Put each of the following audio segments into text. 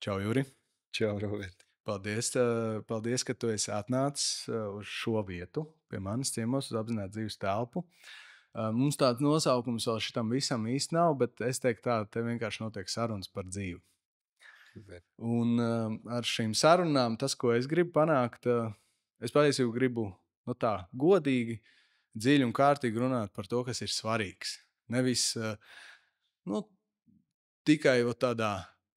Čau, Juri. Čau, Robert. Paldies, ka tu esi atnācis uz šo vietu pie manis ciemos uz apzināti dzīves telpu. Mums tāds nosaukums vēl šitam visam īsti nav, bet es teiktu tā, te vienkārši notiek sarunas par dzīvi. Super. Un ar šīm sarunām tas, ko es gribu panākt, es patiesībā gribu tā godīgi, dziļi un kārtīgi runāt par to, kas ir svarīgs. Nevis nu, tikai tādā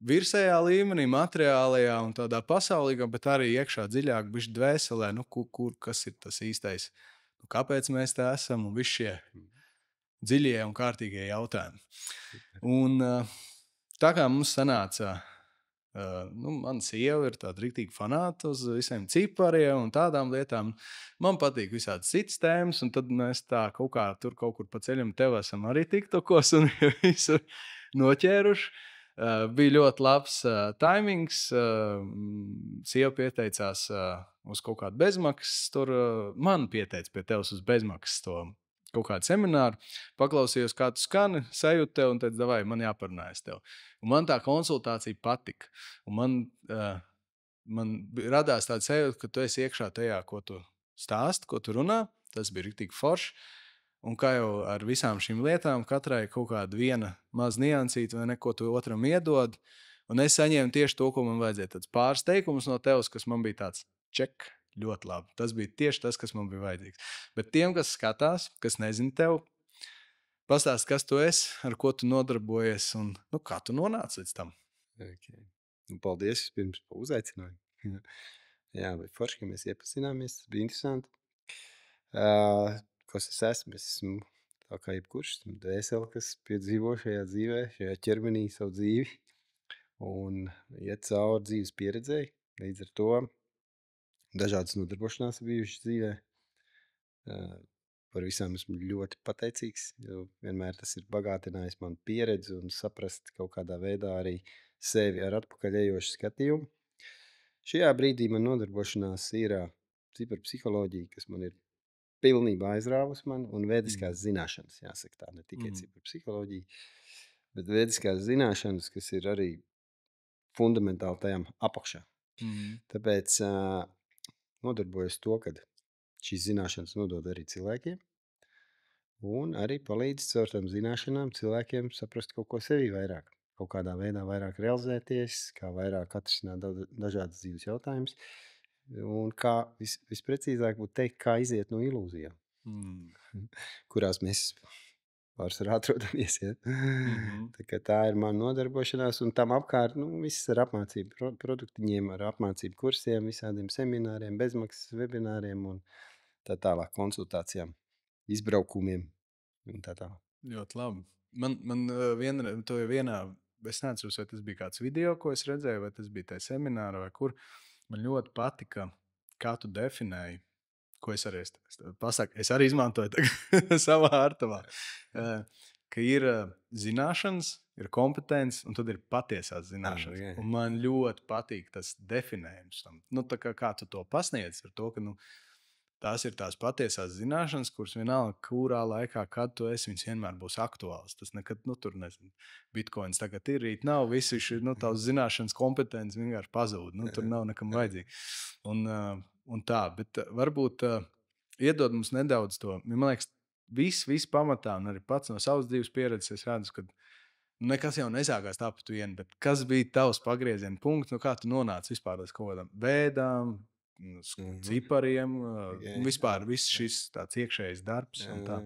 virsējā līmenī, materiālajā un tādā pasaulīgā, bet arī iekšā dziļāk, bišķi dvēselē, kas ir tas īstais, kāpēc mēs te esam un visi šie dziļie un kārtīgie jautājumi. Un tā kā mums sanāca, mana sieva ir tāda rīktīgi fanāta uz visiem cipariem un tādām lietām. Man patīk visādas citas tēmas, un tad mēs tā kaut kur pa ceļam tev esam arī tiktokos un visu noķēruši. Bija ļoti labs taimings. Sieva pieteicās uz kaut kādu bezmaksas. Man pieteica pie tevis uz bezmaksas to kaut kādu semināru. Paklausījos, kā tu skani, sajūti tev un teicu, davai, man jāparunājas tev. Un man tā konsultācija patika. Un man radās tāda sajūta, ka tu esi iekšā tajā, ko tu stāsti, ko tu runā. Tas bija riktīgi forši. Un kā jau ar visām šīm lietām, katrai kaut kāda viena maza niansīta vai neko tu otram iedod. Un es saņēmu tieši to, ko man vajadzēja. Tāds pāris teikumus no tevis, kas man bija tāds ček, ļoti labi. Tas bija tieši tas, kas man bija vajadzīgs. Bet tiem, kas skatās, kas nezina tev, pastāst, kas tu esi, ar ko tu nodarbojies un kā tu nonāci līdz tam. Okay. Paldies pirms par uzaicinājumu. Jā, bet forši, ka mēs iepazināmies. Tas bija interesanti. Kas es esmu? Es esmu tā kā jebkurš dvēseli, kas piedzīvo šajā dzīvē, šajā ķermenī savu dzīvi un iet cauri dzīves pieredzēji. Līdz ar to dažādas nodarbošanās ir bijušas dzīvē. Par visām esmu ļoti pateicīgs, jo vienmēr tas ir bagātinājis manu pieredzi un saprast kaut kādā veidā arī sevi ar atpakaļējošu skatījumu. Šajā brīdī man nodarbošanās ir ciberpsiholoģija, kas man ir pilnībā aizrāvusi mani, un vēdiskās zināšanas, jāsaka tā, ne tikai ciberpsiholoģija, bet vēdiskās zināšanas, kas ir arī fundamentāli tajām apakšā. Tāpēc nodarbojos to, kad šīs zināšanas nodod arī cilvēkiem, un arī palīdz caur tām zināšanām cilvēkiem saprast kaut ko sevī vairāk. Kaut kādā veidā vairāk realizēties, kā vairāk atrisināt dažādas dzīves jautājumus, un kā visprecīzāk būtu teikt, kā iziet no ilūzijām, kurās mēs pārsvarā atrodamies. Ja? Tā ir mana nodarbošanās, un tam apkārt viss ar apmācību produktiņiem, ar apmācību kursiem, visādiem semināriem, bezmaksas webināriem un tā tālāk konsultācijām, izbraukumiem un tā tālāk. Ļoti labi. Man vienā, es neatceros, vai tas bija kāds video, ko es redzēju, vai tas bija tajā seminārā, vai kur. Man ļoti patika, kā tu definēji, ko es arī pasaku. Es arī izmantoju savā ārtavā, ka ir zināšanas, ir kompetence, un tad ir patiesās zināšanas. Un man ļoti patīk tas definējums tam. Kā tu to pasniedz ar to, ka tās ir tās patiesās zināšanas, kuras vienalga, kurā laikā, kad tu esi, viņas vienmēr būs aktuālas. Tas nekad, tur nezinu, bitkoins tagad ir, rīt nav, visi šī tavs zināšanas kompetence vienkārši pazūd. Tur nav nekam vajadzīgi. Un tā, bet varbūt iedod mums nedaudz to, man liekas, viss pamatā, un arī pats no savas dzīves pieredzes es redzu, ka nekas jau nesākās tā pa tu vienu, bet kas bija tavs pagrieziena punkts, kā tu nonāci vispār līdz kaut kādām vēdām, cipariem, vispār viss šis tāds iekšējais darbs un tā.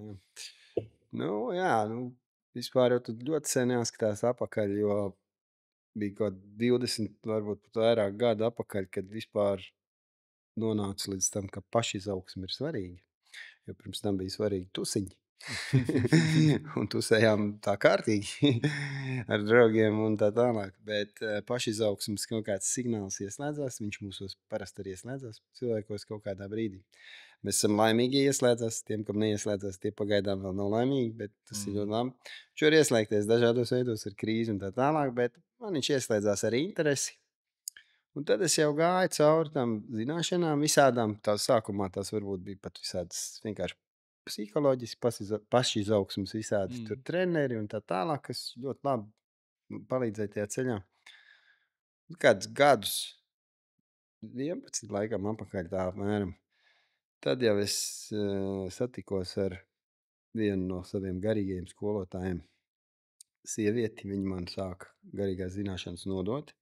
Vispār jau tad ļoti sen jāskatās apakaļ, jo bija kaut 20, varbūt pat vairāk gadu apakaļ, kad vispār nonāca līdz tam, ka pašizaugsme ir svarīga. Jo pirms tam bija svarīgi tusiņi. Un tusējām tā kārtīgi ar draugiem un tā tālāk. Bet pašizaugsmes kaut kāds signāls ieslēdzās, viņš mūsos parasti arī ieslēdzās cilvēkos kaut kādā brīdī. Mēs esam laimīgi, ja ieslēdzās, tiem, kam neieslēdzās, tie pagaidām vēl nav laimīgi, bet tas ir ļoti labi. Viņš var ieslēgties dažādos veidos ar krīzi un tā tālāk, bet man viņš ieslēdzās arī interesi. Un tad es jau gāju cauri tam zināšanām visādām. Tās sākumā tās varbūt bija pat visādas vienkārši psiholoģiski pašizaugsmes, visādi tur treneri un tā tālāk, kas ļoti labi palīdzēja tajā ceļā. kādus gadus, 11 laikam apakaļ tā apmēram. Tad jau es satikos ar vienu no saviem garīgajiem skolotājiem. Sievieti, viņa man sāka garīgās zināšanas nodot.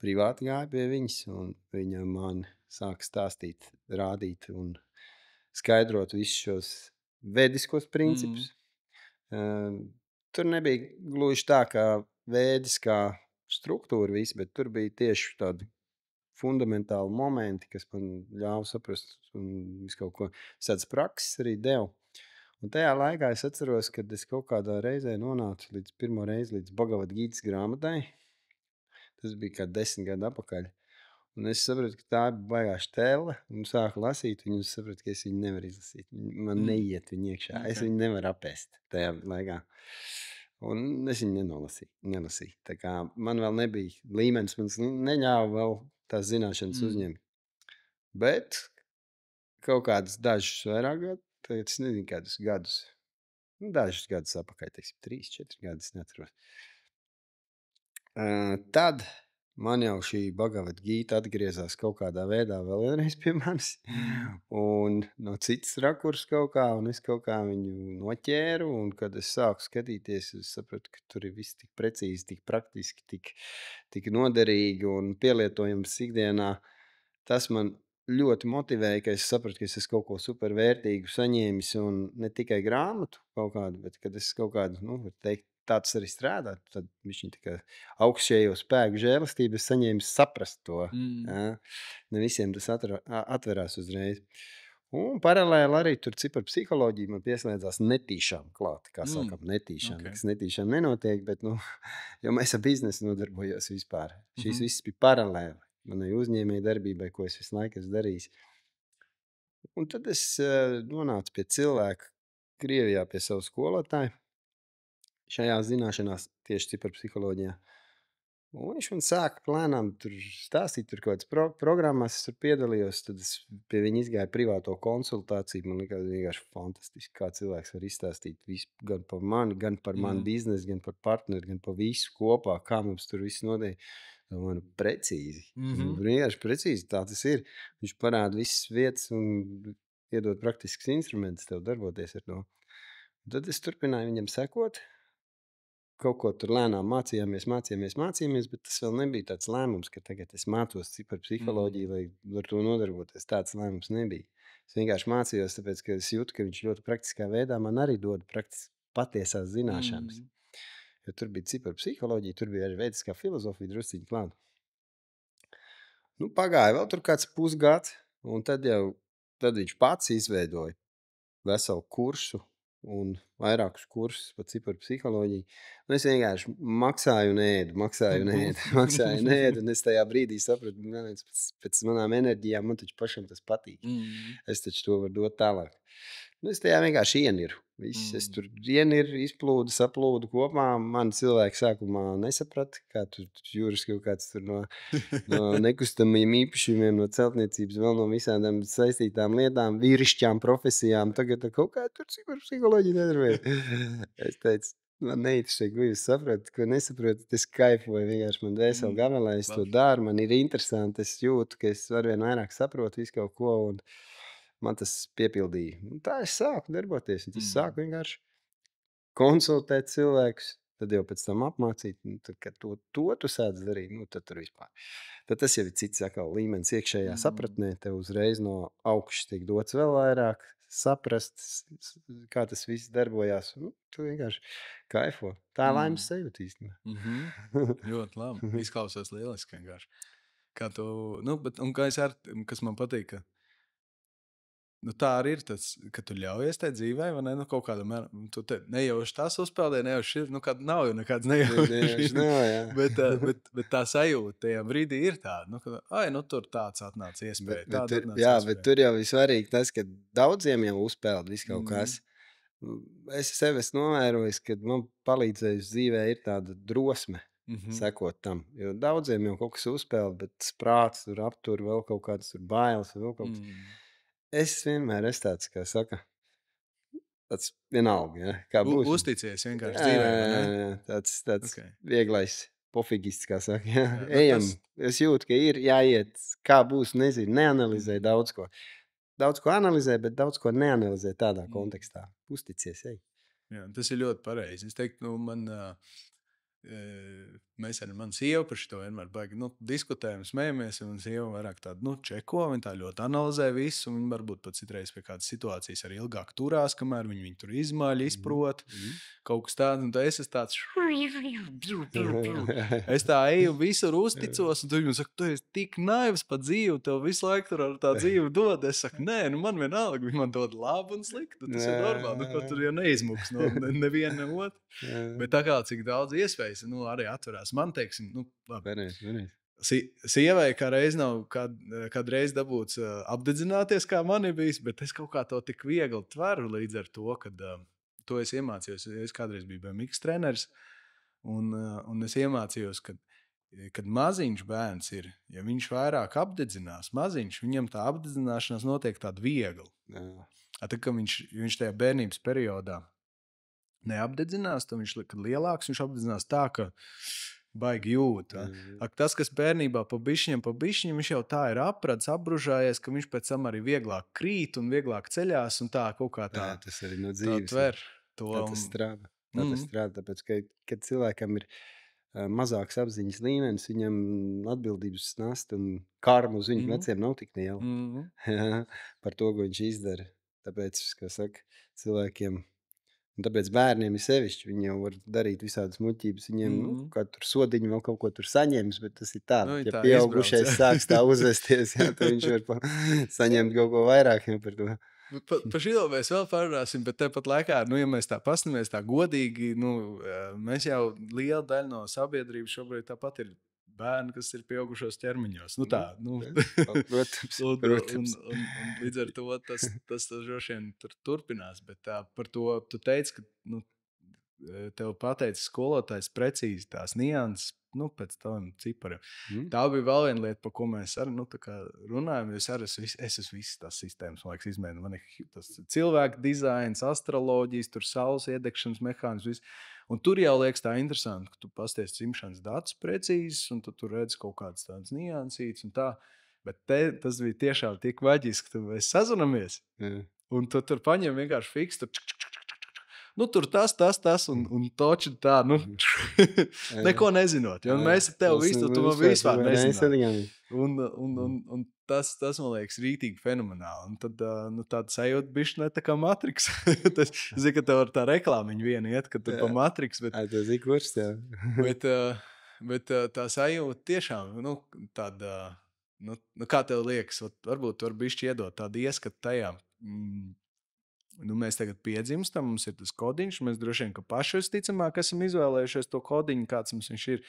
Privāti gāja pie viņas, un viņa man sāka stāstīt, rādīt un skaidrot visus šos vediskos principus. Tur nebija gluži tā kā vēdiskā struktūra viss, bet tur bija tieši tādi fundamentāli momenti, kas man ļāva saprast un visu kaut ko tādas prakses arī deva. Un tajā laikā es atceros, kad es kaut kādā reizē nonācu pirmo reizi līdz Bhagavad Gītas grāmatai. Tas bija kā 10 gadu atpakaļ. Un es sapratu, ka tā ir baigā štēle, un sāku lasīt viņu, un sapratu, ka es viņu nevaru izlasīt. Man neiet viņa iekšā. Okay. Es viņu nevaru apēst tajā laikā. Un es viņu nelasīju. Tā kā man vēl nebija līmenis, man neļāva vēl tās zināšanas uzņemt. Bet kaut kādus dažus vairāk gadu, tagad es nezinu kādus gadus, dažus gadus apakaļ, teiksim, 3-4 gadus, neatceros. Tad man jau šī Bhagavad Gīta atgriezās kaut kādā veidā vēl vienreiz pie manis. Un no citas rakurs kaut kā, un es kaut kā viņu noķēru. Un kad es sāku skatīties, es sapratu, ka tur ir viss tik precīzi, tik praktiski, tik noderīgi un pielietojams ikdienā. Tas man ļoti motivēja, ka es sapratu, ka es esmu kaut ko supervērtīgu saņēmis, un ne tikai grāmatu kaut kādu, bet kad es kaut kādu, var teikt, tāds arī strādāt, tad viņš tikai augšējo spēku žēlastību es saņēmu saprast to. Ja? Ne visiem tas atverās uzreiz. Un paralēli arī tur ciparu psiholoģija man pieslēdzās netīšām klāt, kā sakam, netīšām. Okay. Kas netīšām nenotiek, bet, jo mēs ar biznesu nodarbojos vispār. Šīs viss bija paralēli manai uzņēmēji darbībai, ko es visu laiku esmu darījis. Un tad es nonācu pie cilvēka Krievijā, pie savu skolotāju, šajās zināšanās tieši ciparu psiholoģijā. Un viņš man sāka lēnām tur stāstīt, tur kaut kādas programmās es tur piedalījos, tad es pie viņa izgāju privāto konsultāciju. Man likās vienkārši fantastiski, kā cilvēks var izstāstīt visu, gan par mani, gan par manu biznesu, gan par partneri, gan par visu kopā, kā mums tur viss notiek. Man precīzi, vienkārši precīzi tā tas ir. Viņš parāda visas vietas un iedod praktisks instruments tev darboties ar to. Un tad es turpināju viņam sekot. Kaut ko tur lēnām mācījāmies, bet tas vēl nebija tāds lēmums, ka tagad es mācos ciparu psiholoģiju, lai ar to nodarboties. Tāds lēmums nebija. Es vienkārši mācījos, tāpēc, ka es jūtu, ka viņš ļoti praktiskā veidā man arī dod patiesās zināšanas. Jo tur bija ciparu psiholoģija, tur bija arī veidiskā filozofija drusciņi klāt. Pagāja vēl tur kāds pusgads, un tad viņš pats izveidoja veselu kursu un vairākus kursus par ciparu psiholoģiju. Un es vienkārši maksāju un ēdu, un es tajā brīdī sapratu, pēc manām enerģijām man taču pašam tas patīk. Es taču to varu dot tālāk. Es tajā vienkārši ieniru. Es tur ieniru, izplūdu, saplūdu kopā. Mani cilvēki sākumā nesaprata, kā tur jūras kaut kāds tur no nekustamiem īpašumiem, no celtniecības, vēl no visādām saistītām lietām, vīrišķām profesijām. Tagad kaut kā tur ciparu psiholoģija nedarbojas. Es teicu, man neinteresē, ko jūs saprotat, ko nesaprotat. Es kaifoju, vienkārši man dvēseli gabalā, es to daru, man ir interesanti, es jūtu, ka es arvien vairāk saprotu visu kaut ko, un man tas piepildīja. Un tā es sāku darboties. Es sāku vienkārši konsultēt cilvēkus, tad jau pēc tam apmācīt. Tad, kad to tu sāc darīt, tad tur vispār. Tad tas jau ir cits līmenis iekšējā sapratnē. Tev uzreiz no augšas tiek dots vēl vairāk saprast, kā tas viss darbojās. Tu vienkārši kaifo. Tā laimes sajūta īstenībā. Ļoti labi. Izklausās lieliski vienkārši. Kā tu, kas man patīk, ka tā arī ir tas, ka tu ļaujies tajā dzīvē, vai ne? Kaut kādā mērā, tu nejauši tās uzpeldē, nejauši ir, nav jau nekāds nejauši. Bet tā sajūta tajā brīdī ir tāda, tur tāds atnāca iespēja. Bet tur jau ir svarīgi tas, ka daudziem jau uzpeld viss kaut kas. Es sevi esmu novērojis, ka man palīdzējusi dzīvē ir tāda drosme sekot tam. Jo daudziem jau kaut kas uzpeld, bet prāts tur aptur vēl kaut kādas bailes, vēl kaut kas. Es vienmēr esmu tāds, kā saka, tāds vienalga, ja? Kā būs. Uzticies vienkārši dzīvē, vai ne? Tāds vieglais pofigists, kā saka. Jā. Jā, Ejam, es jūtu, ka ir jāiet, kā būs, nezinu, neanalizē daudz ko. Daudz ko analizē, bet daudz ko neanalizē tādā kontekstā. Uzticies, ej. Jā, tas ir ļoti pareizi. Es teiktu, mēs ar manu sievu par šo vienmēr baigi diskutējam, smējamies. Un sieva vairāk tādu čeko, viņa tā ļoti analizē visu. Viņa varbūt pat citreiz pie kādas situācijas arī ilgāk turās, kamēr viņi tur izmaļ, izprot. Kaut kas tāds, un tā es esmu tāds. Es tā eju, visur uzticos, un viņi saka, tu esi tik naivs pa dzīvi, tev visu laiku tur ar tā dzīvi dod. Es saku, nē, man vienalga, viņi man dod labu un sliktu. Tas ir normāli, ko tur jau neizmuks no neviena ne otra. Bet tā kā cik daudz iespējas, arī atverās man, teiksim, labi. Sievai kā reiz nav kādreiz dabūts apdedzināties, kā man ir bijis, bet es kaut kā to tik viegli tveru līdz ar to, kad to es iemācījos. Es kādreiz biju BMX treneris, un es iemācījos, kad maziņš bērns ir, ja viņš vairāk apdedzinās, viņam tā apdedzināšanās notiek tāda viegli. Tā kā viņš tajā bērnības periodā neapdedzinās, tad viņš, kad lielāks, viņš apdedzinās tā, ka baigi jūt. Tas, kas bērnībā pa bišķiņam, viņš jau tā ir apradis, apbružājies, ka viņš pēc tam arī vieglāk krīt un vieglāk ceļās un tā kaut kā tā. Jā, tas arī no dzīves. Tver to. Tā tas strādā. Tāpēc, kad cilvēkam ir mazāks apziņas līmenis, viņam atbildības nasta un karma uz viņu pleciem nav tik liela. Par to, ko viņš izdara. Tāpēc, kā saka, cilvēkiem... Un tāpēc bērniem ir sevišķi, viņi jau var darīt visādas muļķības, viņiem kā tur sodiņu vēl kaut ko tur saņems, bet tas ir tā, ja pieaugušais sāks tā uzvesties, tad viņš var saņemt kaut ko vairāk par to. Par šito mēs vēl parunāsim, bet tāpat laikā, ja mēs tā pastāmies tā godīgi, mēs jau liela daļa no sabiedrības šobrīd tāpat ir bērni, kas ir pieaugušos ķermeņos. Protams. Un līdz ar to tas droši vien turpinās. Bet par to tu teici, ka tev pateica skolotājs precīzi tās nianses, pēc taviem cipariem. Tā bija vēl viena lieta, par ko mēs arī runājam. Es esmu visas tās sistēmas, man liekas, izmēģinu. Man ir tas cilvēku dizains, astroloģijas, tur saules iedegšanas mehānisms, viss. Un tur jau liekas tā interesanti, ka tu pasties dzimšanas datus precīzes, un tu redzi kaut kādas tādas niansītas un tā. Bet tas bija tiešām tik vaģiski, ka mēs sazvanamies. Un tu tur paņem vienkārši fiks, tur tas, un toči tā, neko nezinot. Jo mēs ar tevi visu, tu man vispār nezināt. Un tas, man liekas, rītīgi fenomenāli. Un tad tāda sajūta bišķi ne tā kā Matrix. Es zinu, ka tev ar tā reklāmiņu viena iet, ka tu pa Matrix. Tas ir kurs, jā. bet tā sajūta tiešām, tāda, kā tev liekas, varbūt tu vari bišķi iedot tādu ieskatu tajā. Mēs tagad piedzimstam, mums ir tas kodiņš, mēs droši vien, ka paši visticamāk esam izvēlējušies to kodiņu, kāds mums viņš ir.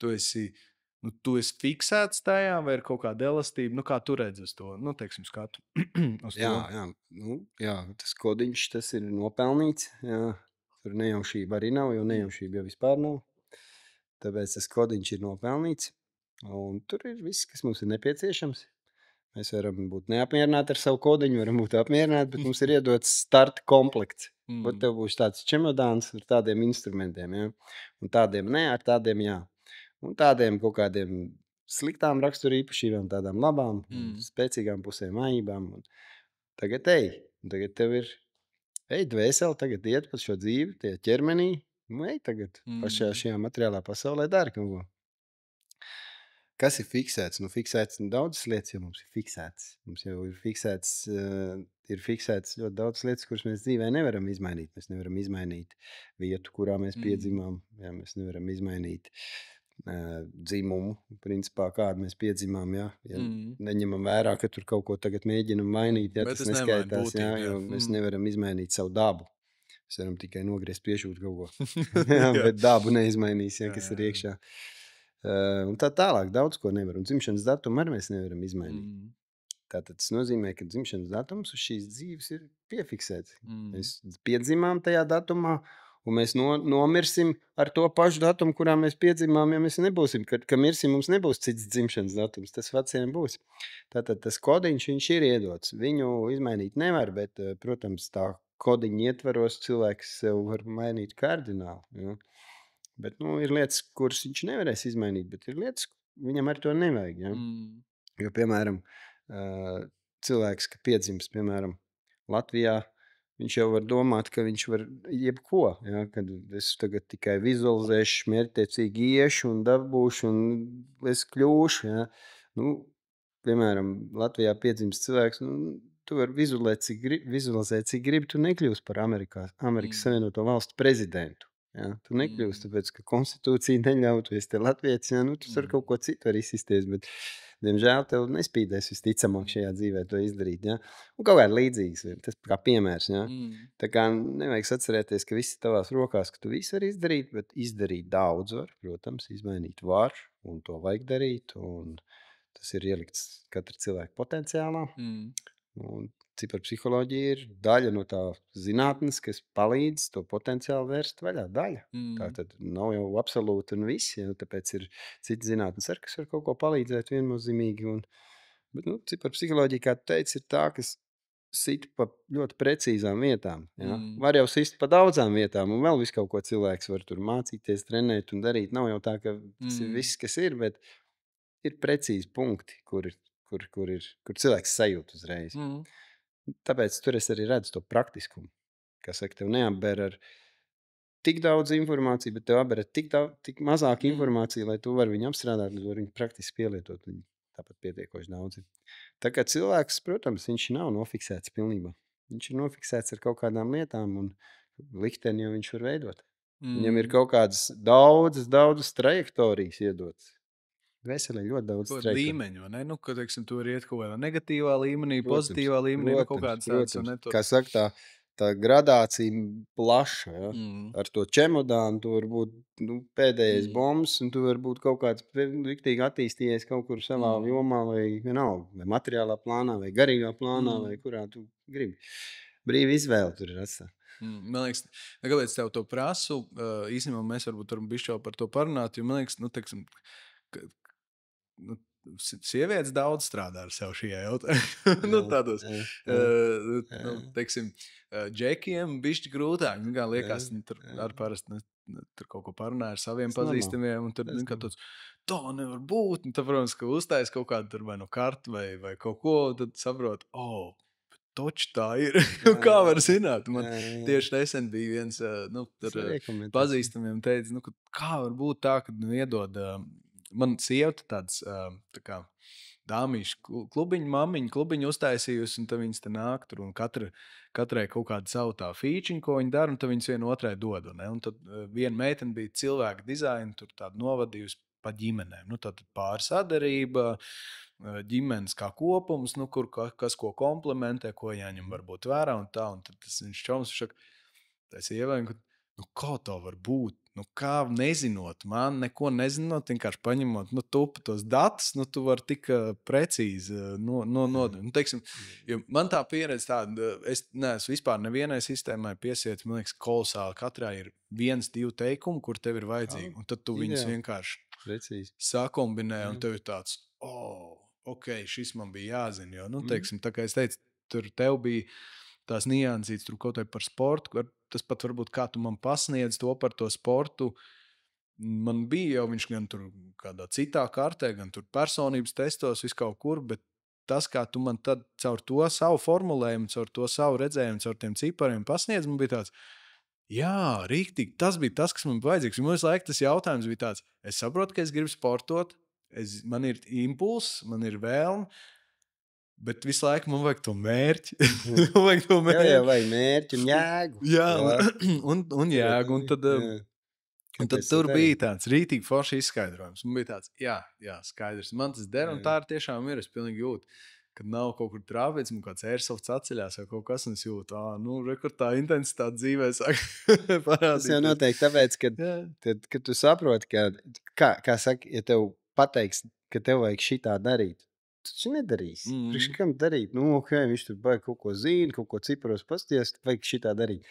Tu esi fiksēts tajā, vai ir kaut kāda elastība, kā tu redzi uz to, teiksim, skatu. Jā, tas kodiņš, tas ir nopelnīts, jā. Tur nejaušība arī nav, jo nejaušība jau vispār nav. Tāpēc tas kodiņš ir nopelnīts, un tur ir viss, kas mums ir nepieciešams. Mēs varam būt neapmierināti ar savu kodiņu, varam būt apmierināti, bet mums ir iedots starta komplekts. Bet tev būs tāds čemodāns ar tādiem instrumentiem, ja? Un tādiem ne, ar tādiem jā. Un tādiem kaut kādiem sliktām rakstura īpašībām, tādām labām, spēcīgām pusēm, vājībām. Tagad tagad tev ir, dvēseli, tagad iet pa šo dzīvi, tie ķermenī, tagad pašā šajā materiālā pasaulē dara kaut ko. Kas ir fiksēts? Fiksēts daudzas lietas, jo mums ir fiksēts. Mums jau ir fiksēts ļoti daudz lietas, kuras mēs dzīvē nevaram izmainīt. Mēs nevaram izmainīt vietu, kurā mēs piedzimām. Jā, mēs nevaram izmainīt dzimumu, principā, kādu mēs piedzimām. Ja neņemam vērā, ka tur kaut ko tagad mēģinam mainīt, ja tas neskaitās. Jo mēs nevaram izmainīt savu dabu. Mēs varam tikai nogriezt piešūt kaut ko. Bet dabu neizmainīs, kas ir iekšā. Un tā tālāk daudz ko nevar. Un dzimšanas datumu arī mēs nevaram izmainīt. Tātad tas nozīmē, ka dzimšanas datums uz šīs dzīves ir piefiksēts. Mēs piedzimām tajā datumā, un mēs nomirsim ar to pašu datumu, kurā mēs piedzimām, ja mēs nebūsim. Kad mirsim, mums nebūs cits dzimšanas datums. Tas veciem būs. Tātad tas kodiņš, viņš ir iedots. Viņu izmainīt nevar, bet, protams, tā kodiņa ietvaros cilvēks sev var mainīt kardināli. Ja? Bet, ir lietas, kuras viņš nevarēs izmainīt, bet ir lietas, viņam ar to nevajag, ja? Jo, piemēram, cilvēks, ka piedzimst, piemēram, Latvijā, viņš jau var domāt, ka viņš var jebko, ja? Kad es tagad tikai vizualizēšu, mērķtiecīgi iešu un dabūšu un es kļūšu, ja? Piemēram, Latvijā piedzimst cilvēks, tu vari vizualizēt, cik gribi, tu nekļūsi par Amerikas Savienoto Valstu prezidentu. Ja? Tu nekļūsi, tāpēc, ka konstitūcija neļauj, tu esi te latvietis, ja? Tu ar kaut ko citu var izsisties, bet, diemžēl, tev nespīdēs visticamāk šajā dzīvē to izdarīt. Ja? Un kaut kā līdzīgs, tas kā piemērs. Ja? Tā kā nevajag atcerēties, ka viss ir tavās rokās, ka tu visu vari izdarīt, bet izdarīt daudz var, protams, izmainīt var, un to vajag darīt, un tas ir ielikts katra cilvēka potenciālā. Un ciparpsiholoģija ir daļa no tā zinātnes, kas palīdz to potenciālu vērst vaļā. Daļa. Tā tad nav jau absolūti un viss. Ja? Tāpēc ir citi zinātnes, kas var kaut ko palīdzēt viennozīmīgi. Bet ciparpsiholoģija, kā tu teici, ir tā, kas sit pa ļoti precīzām vietām. Ja? Var jau sist pa daudzām vietām, un vēl visu kaut ko cilvēks var tur mācīties, trenēt un darīt. Nav jau tā, ka tas ir viss, kas ir, bet ir precīzi punkti, kur cilvēks sajūt uzreiz. Tāpēc tur es arī redzu to praktiskumu. Kā saka, tev neapber ar tik daudz informāciju, bet tev apber ar tik mazāk informāciju, lai tu vari viņu apstrādāt, lai tu vari viņu praktiski pielietot. Tāpat pietiekoši daudz. Tā kā cilvēks, protams, viņš nav nofiksēts pilnībā. Viņš ir nofiksēts ar kaut kādām lietām, un likteni jau viņš var veidot. Viņam ir kaut kādas daudzas trajektorijas iedotas. Veselē ļoti daudz līmeņu, vai ne? Kad, teiksim, tu vari iet kaut kādā negatīvā līmenī, pozitīvā līmenī, kaut kādas tādas. Kā saka, tā gradācija plaša, ja? Ar to čemodānu tu var būt pēdējais bombs, un tu var būt kaut kāds riktīgi attīstījies kaut kur savā jomā, vai vienalga, vai materiālā plānā, vai garīgā plānā, vai kurā tu gribi. Brīva izvēle tur ir atstāt. Man liekas, kāpēc tev to prasu, īstenībā mēs varbūt varam bišķi par to parunāt, jo man liekas, teiksim, sievietes daudz strādā ar sevi šajā jautājumā. Tādos, teiksim, džekiem bišķi grūtāk. Kā liekas, tur ar parasti tur kaut ko parunāja ar saviem pazīstamiem, un tur kā tāds, tā nevar būt. Un tad, protams, ka uztais kaut kādu tur vai no kartu vai kaut ko, tad saprot, toči tā ir. Kā var zināt? Man tieši nesen bija viens pazīstamiem teica, kā var būt tā, ka iedod... Man sieva tāds tā kā dāmīšu klubiņu, mammiņu klubiņu uztaisījusi, un tad viņas te nāk tur, un katrai kaut kādu savu tā fīčiņu, ko viņi dara, un tad viņas vienu otrai dod. Un tad viena meitene bija cilvēka dizaina, tur tādu novadījusi pa ģimenēm. Tad pārsadarība, ģimenes kā kopums, kur kas ko komplementē, ko jāņem varbūt vērā, un tā. Un tad tas viņš čoms, tā sievai, kā tā var būt? Kā nezinot, man neko nezinot, vienkārši paņemot tupu tos datus, tu vari tik precīzi nodot. Teiksim, man tā pieredze tāda, es neesmu vispār nevienai sistēmai piesiet, man liekas, kolosāli. Katrā ir 1-2 teikumi, kur tev ir vajadzīgi, un tad tu viņus vienkārši sakombinē, un tev ir tāds, ok, šis man bija jāzina, jo, teiksim, tā kā es teicu, tur tev bija tās niansītas, tur kaut vai par sportu, tas pat varbūt kā tu man pasniedz to par to sportu. Man bija jau viņš gan tur kādā citā kārtē, gan tur personības testos, vis kaut kur, bet tas, kā tu man tad caur to savu formulējumu, caur to savu redzējumu, caur tiem cipariem pasniedz, man bija tāds, jā, rīktīgi, tas bija tas, kas man bija vajadzīgs. Un man visu laiku tas jautājums bija tāds, es saprotu, ka es gribu sportot, man ir impulss, man ir vēlme, bet visu laiku man vajag to mērķi. Jā, vajag mērķi un jēgu. Jā, un jēgu. Un tad tur bija tāds rītīgi forši izskaidrojums. Man bija tāds, jā, skaidrs. Man tas der, un tā ir tiešām ir. Es pilnīgi jūtu, kad nav kaut kur trāpīts, man kāds airsofts atceļās vai kaut kas, un es jūtu, rekord tā intensitāte dzīvē sāk parādīt. Tas jau noteikti tāpēc, kad tu saproti, kā saka, ja tev pateiks, ka tev vajag šitā darīt, tu nedarīs. Priekš kam darīt? Viņš tur baigi kaut ko zina, kaut ko ciparos pasties, vajag šitā darīt.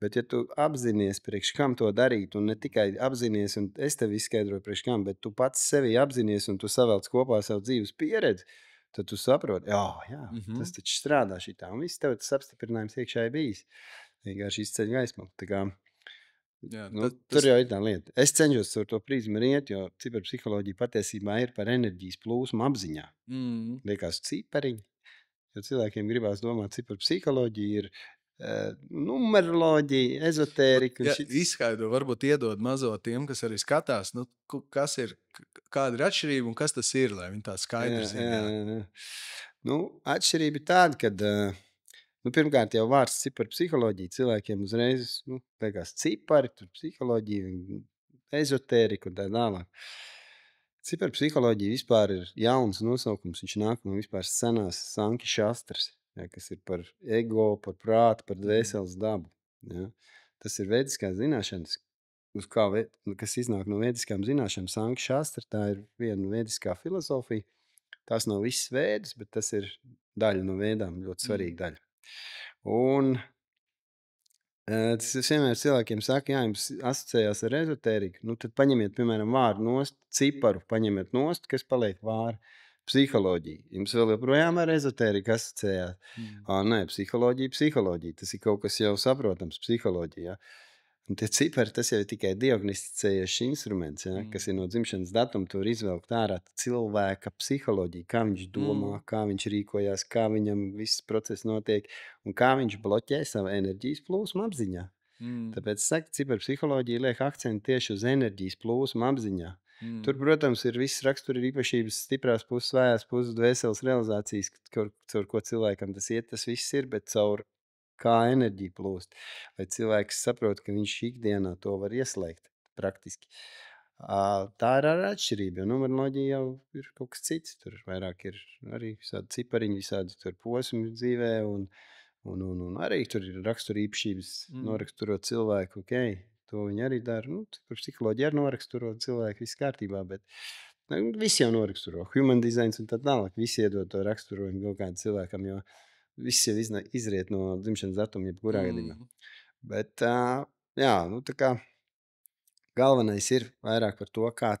Bet ja tu apzinies, priekš kam to darīt, un ne tikai apzinies, un es tev izskaidroju priekš kam, bet tu pats sevi apzinies, un tu savelc kopā savu dzīves pieredzi, tad tu saproti, tas taču strādā šitā. Un viss tev tas apstiprinājums iekšā ir bijis. Vienkārši izceļ gaismu. Tā kā Jā, Tur jau ir tā lieta. Es cenšos ar to prizmu riet, jo ciberpsiholoģija patiesībā ir par enerģijas plūsmu apziņā. Liekas cipariņi, jo cilvēkiem gribās domāt, ciberpsiholoģija ir numeroloģija, ezotērika. Ja izskaidro, varbūt iedod mazo tiem, kas arī skatās, kāda ir atšķirība un kas tas ir, lai viņi tā skaidri zina. Atšķirība ir tāda, ka pirmkārt jau vārds ciberpsiholoģija cilvēkiem uzreiz liekas cipari, tur psiholoģija, ezotērika un tā tālāk. Ciberpsiholoģija vispār ir jauns nosaukums, viņš nāk no vispār senās sanki šastras. Ja, kas ir par ego, par prātu, par dvēseles dabu. Ja. Tas ir vediskās zināšanas, kas iznāk no vediskām zināšanām. Sanka šastra, tā ir viena vediskā filozofija. Tās nav visas vēdas, bet tas ir daļa no vēdām, ļoti svarīga daļa. Un tas vienmēr cilvēkiem saka, jā, jums asociējās ar ezotēriku, tad paņemiet, piemēram, vārdu nost, ciparu paņemiet nost, kas paliek vāri. Psiholoģija. Jums vēl joprojām ar ezotēriku asociējās. Nē, psiholoģija. Tas ir kaut kas jau saprotams, psiholoģija. Un tie cipari, tas jau ir tikai diagnosticējošs instruments, ja, kas ir no dzimšanas datuma, tur izvelkt ārā cilvēka psiholoģija, kā viņš domā, kā viņš rīkojās, kā viņam viss process notiek un kā viņš bloķē savu enerģijas plūsmu apziņā. Tāpēc saka, ciberpsiholoģija liek akcentu tieši uz enerģijas plūsmu apziņā. Tur, protams, ir visas rakstura īpašības, stiprās puses, vājās puses, dvēseles realizācijas, caur ko cilvēkam tas iet, tas viss ir, bet caur kā enerģija plūst. Lai cilvēks saprot, ka viņš ikdienā to var ieslēgt praktiski. Tā ir arī atšķirība, jo numeroloģija jau ir kaut kas cits. Tur vairāk ir arī visādi cipariņi, visādi tur posmi dzīvē un arī tur ir rakstura īpašības noraksturot cilvēku, to viņi arī dara. Par psiholoģiju arī noraksturo cilvēku, viss kārtībā, bet visi jau noraksturo. Human designs un tā tālāk. Visi iedod to raksturojumu kaut kādam cilvēkam, jo viss jau izriet no dzimšanas datuma, jebkurā gadījumā. Bet, tā kā galvenais ir vairāk par to, kā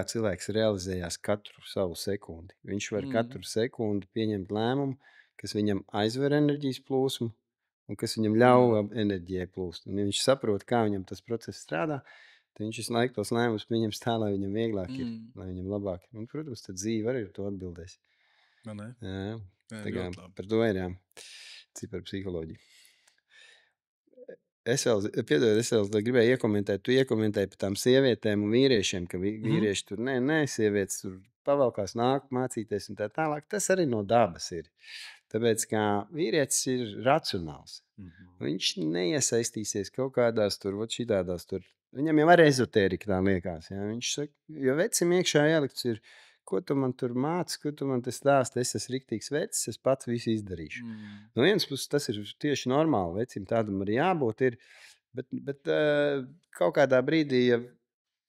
cilvēks realizējās katru savu sekundi. Viņš var katru sekundi pieņemt lēmumu, kas viņam aizver enerģijas plūsmu, un kas viņam ļauj enerģijai plūst. Un ja viņš saprot, kā viņam tas process strādā, tad viņš visu laiku tos lēmumus pieņems tā, lai viņam vieglāk ir, lai viņam labāk ir. Un, protams, tad dzīve arī ar to atbildēs. Jā, par to ir, ciberpsiholoģija. Es vēl gribēju iekomentēt, tu iekomentēji par tām sievietēm un vīriešiem, ka vīrieši tur, sievietes tur pavalkās, nāk mācīties un tā tālāk. Tas arī no dabas ir. Tāpēc, kā vīrietis ir racionāls. Viņš neiesaistīsies kaut kādās tur, šitādās tur. Viņam jau arī ezotērika tā liekas. Ja? Viņš saka, jo vecim iekšā ielikts ir, ko tu man tur māci, ko tu man te stāsti, es esmu riktīgs vecis, es pats visu izdarīšu. No vienas puses tas ir tieši normāli, vecim tādam arī jābūt ir, bet kaut kādā brīdī, ja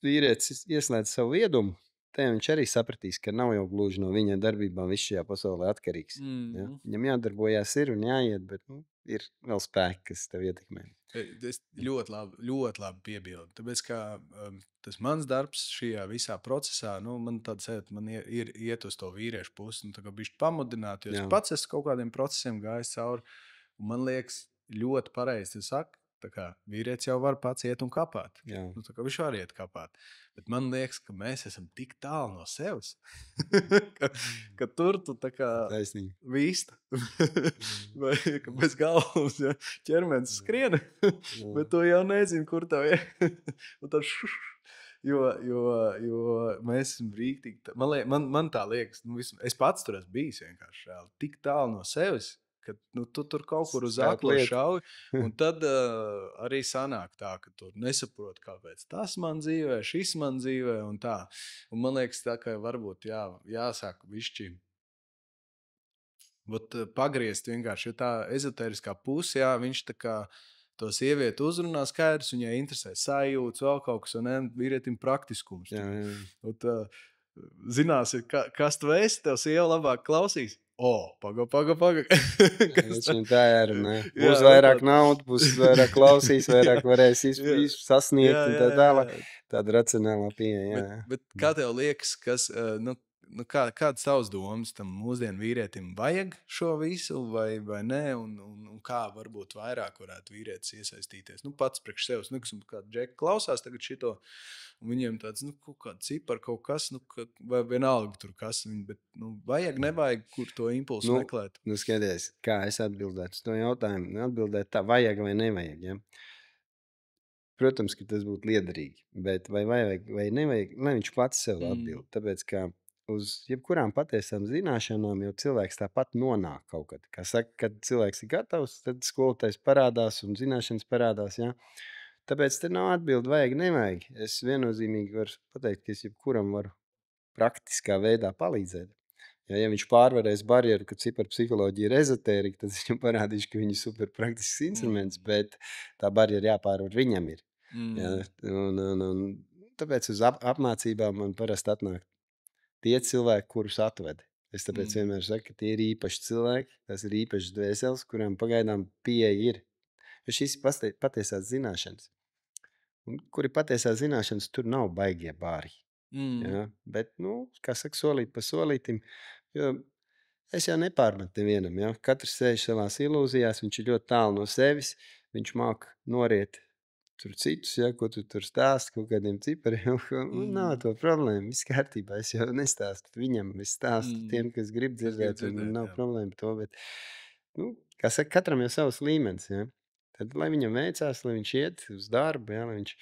vīrietis ieslēdz savu viedumu, tad viņš arī sapratīs, ka nav jau gluži no viņa darbībām viss šajā pasaulē atkarīgs. Ja? Viņam jādarbojās ir un jāiet, bet ir vēl spēki, kas tev ietekmē. Es ļoti labi piebildu. Tāpēc, ka tas mans darbs šajā visā procesā, man tāda sēta, man ir iet uz to vīriešu pusi, tā kā bišķi pamudināt, jo es pats esmu kaut kādiem procesiem gājis cauri, un man liekas ļoti pareizi, tu saki, tā kā vīrietis jau var pats iet un kapāt. Tā kā viņš var iet kapāt. Bet man liekas, ka mēs esam tik tālu no sevis, ka tur tu tā kā vīsta. Vai ka bez galvas ķermenis skrien, bet tu jau nezini, kur tev ir. Un tad jo mēs esam rīktīgi. Man tā liekas, es pats tur esmu bijis vienkārši tik tālu no sevis, ka tu tur kaut kur uz aklo šauj, un tad arī sanāk tā, ka tu nesaproti, kāpēc tas man dzīvē, šis man dzīvē, un tā. Un man liekas tā, ka varbūt jāsāk višķi pagriezt vienkārši, jo tā ezotēriskā puse, viņš tā kā to sievieti uzrunā skaidrs, viņai interesē sajūtas, vēl kaut kas, un vīrietim praktiskums. Zināsi, kas tu esi, tev sieva labāk klausīs. Paga. Viņš tā ir, ne? Būs vairāk naudu, būs vairāk klausīs, vairāk varēs sasniegt un tā tālāk. Tāda racionālā pieeja, Bet kā tev liekas, kas, nu, kādas tavas domas tam mūsdienu vīrietim vajag šo visu vai nē, un kā varbūt vairāk varētu vīrietis iesaistīties? Nu, pats priekš sevis, nu, kas kāda džeka klausās tagad šito, un viņiem tāds, nu, kaut kāda cipara, kaut kas, nu, vai vienalga tur kas, bet, nu, vajag, nevajag, kur to impulsu meklēt? Nu, skaties, kā es atbildētu uz to jautājumu. Nu, atbildēt tā, vajag vai nevajag, ja? Protams, ka tas būtu liederīgi, bet vai vajag vai nevajag, lai viņš pats sev atbild. Tāpēc, ka uz jebkurām patiesām zināšanām jau cilvēks tāpat nonāk kaut kad. Kā saka, kad cilvēks ir gatavs, tad skolotājs parādās un zināšanas parādās, ja? Tāpēc te nav atbildi vajag, nevajag. Es viennozīmīgi varu pateikt, ka es jebkuram varu praktiskā veidā palīdzēt. Ja viņš pārvarēs barjeru, ka ciparpsiholoģija ir ezotērika, tad viņam parādīšu, ka viņa ir super praktisks instruments, bet tā barjera jāpārvar viņam ir. Ja? Un tāpēc uz apmācībām man parasti atnāk tie cilvēki, kurus atved. Es tāpēc vienmēr saku, ka tie ir īpaši cilvēki, tas ir īpašs dvēseles, kurām pagaidām pieeja ir. Jo šīs patiesās zināšanas. Un kuri patiesās zināšanas, tur nav baigie bāri. Ja? Bet, nu, kā saka, solīt pa solītim, jo es jau nepārmetu nevienam. Ja? Katrs sēž savās ilūzijās, viņš ir ļoti tālu no sevis, viņš māk noriet tur citus, ja, ko tu tur stāsti kaut kādiem cipariem. Nav to problēmu, viss kārtībā. Es jau nestāstu viņam, es stāstu tiem, kas grib dzirdēt, un nav problēma par to. Bet, nu, kā saka, katram jau savs līmenis. Ja? Tad, lai viņam veicās, lai viņš iet uz darbu, ja, lai viņš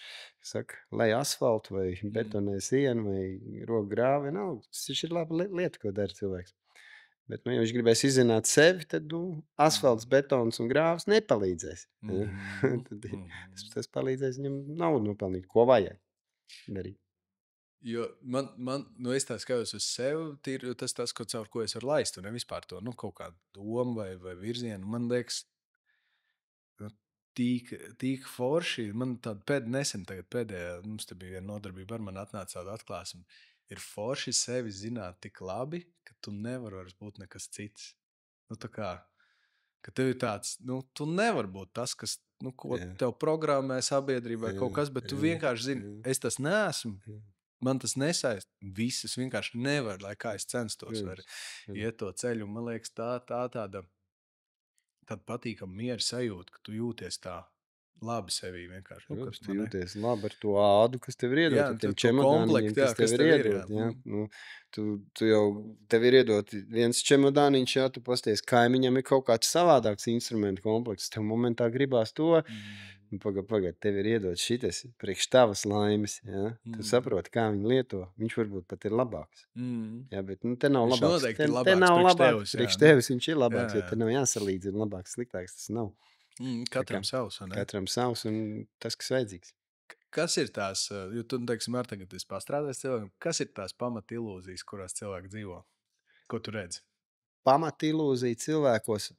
saka, lai asfaltu vai betonē sienu vai roku grāvi, tas ir laba lieta, ko dara cilvēks. Bet, ja viņš gribēs izzināt sevi, tad asfalts, betons un grāvs nepalīdzēs. Tad, tas palīdzēs viņam naudu nopelnīt, ko vajag darīt. Jo nu es tā skatos uz sevi, tas, caur ko es varu laist, un ne vispār to, kaut kādu domu vai virzienu. Man liekas, Tīk forši. Man tāda nesen pēdējā, mums te bija viena nodarbība, ar mani atnāca tāda atklāsme. Ir forši sevi zināt tik labi, ka tu nevari vairs būt nekas cits. Nu, tā kā, ka tev ir tāds, tu nevari būt tas, kas, ko tev programmē sabiedrībā kaut kas, bet tu vienkārši zini, es tas neesmu, man tas nesaist. Visas vienkārši nevar, lai kā es censtos iet to ceļu. Un man liekas, tāda patīkama miera sajūta, ka tu jūties tā labi sevī vienkārši. Tu jūties labi ar to ādu, kas tev ir iedot, ar tiem čemodāniņiem, kas tev ir iedot. Ja? Tu jau, tev ir iedot viens čemodāniņš, ja tu pasties, kaimiņam ir kaut kāds savādāks instrumentu komplekss, tev momentā gribās to. Pagad, tev ir iedot šitas priekš tavas laimes. Ja? Tu saproti, kā viņu lieto. Viņš varbūt pat ir labāks. Ja, bet te nav labāks. Te nav labāks. Priekš tevis viņš ir labāks, jo te nav jāsalīdzina labāks, sliktāks. Tas nav. Katram savs. Katram savs un tas, kas vajadzīgs. Kas ir tās, jo tu, teiksim, ar tagad esi pastrādājis cilvēkiem, kas ir tās pamata ilūzijas, kurās cilvēki dzīvo? Ko tu redzi? Pamata ilūzija cilvēkos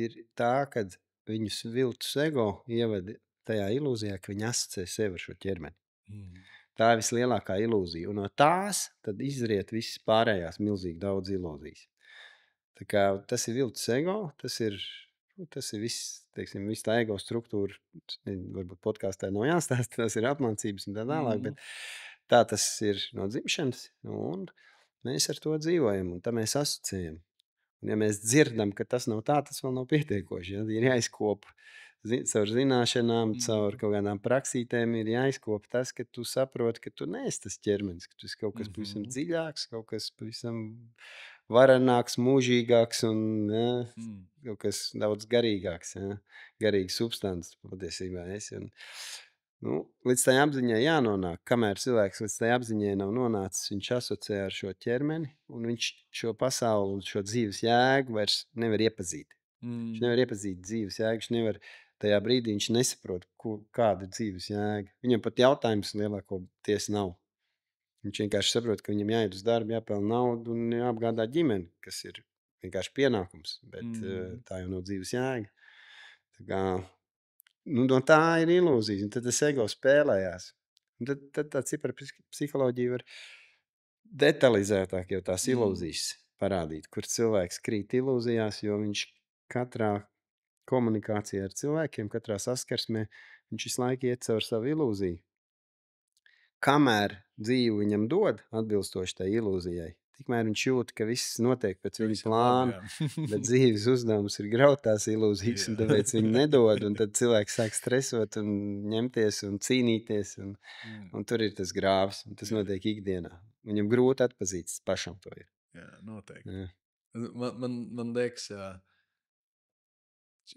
ir tā, kad viņus viltus ego ievada tajā ilūzijā, ka viņi asociē sevi ar šo ķermeni. Tā ir vislielākā ilūzija. Un no tās tad izriet visas pārējās milzīgi daudz ilūzijas. Tā kā tas ir viltus ego, tas ir viss, teiksim, viss tā ego struktūra. Varbūt podkāstā nav jāstāsta, tas ir apmācības un tā tālāk, bet tā tas ir no dzimšanas. Un mēs ar to dzīvojam un tā mēs asociējam. Un ja mēs dzirdam, ka tas nav tā, tas vēl nav pietiekoši. Ja? Ir jāizkopa caur zināšanām, caur kaut kādām praksītēm, ir jāizkopa tas, ka tu saproti, ka tu neesi tas ķermenis, ka tu esi kaut kas pavisam dziļāks, kaut kas pavisam varenāks, mūžīgāks un kaut kas daudz garīgāks. Ja? Garīga substance patiesībā esi. Līdz tai apziņai jānonāk. Kamēr cilvēks līdz tai apziņai nav nonācis, viņš asociē ar šo ķermeni, un viņš šo pasauli un šo dzīves jēgu vairs nevar iepazīt. Viņš nevar iepazīt dzīves jēgu, viņš nevar tajā brīdī, viņš nesaprot, kāda ir dzīves jēga. Viņam pat jautājums lielāko tiesa nav. Viņš vienkārši saprot, ka viņam jāiet uz darbu, jāpelna naudu un jāapgādā ģimeni, kas ir vienkārši pienākums, bet tā jau nav dzīves jēga. Tā kā no tā ir ilūzija, un tad tas ego spēlējās. Un tad tā ciparpsiholoģija var detalizētāk jau tās ilūzijas parādīt, kur cilvēks krīt ilūzijās, jo viņš katrā komunikācijā ar cilvēkiem, katrā saskarsmē, viņš visu laiku iet caur savu ilūziju. kamēr dzīve viņam dod atbilstoši tai ilūzijai, tikmēr viņš jūt, ka viss notiek pēc viņa Viss ir plāna, labi, bet dzīves uzdevums ir graut tās ilūzijas, un tāpēc viņi nedod, un tad cilvēks sāk stresot un ņemties un cīnīties, un tur ir tas grāvs, un tas notiek ikdienā. Viņam grūti atpazīt pašam to ir. Jā, noteikti. Jā. Man liekas,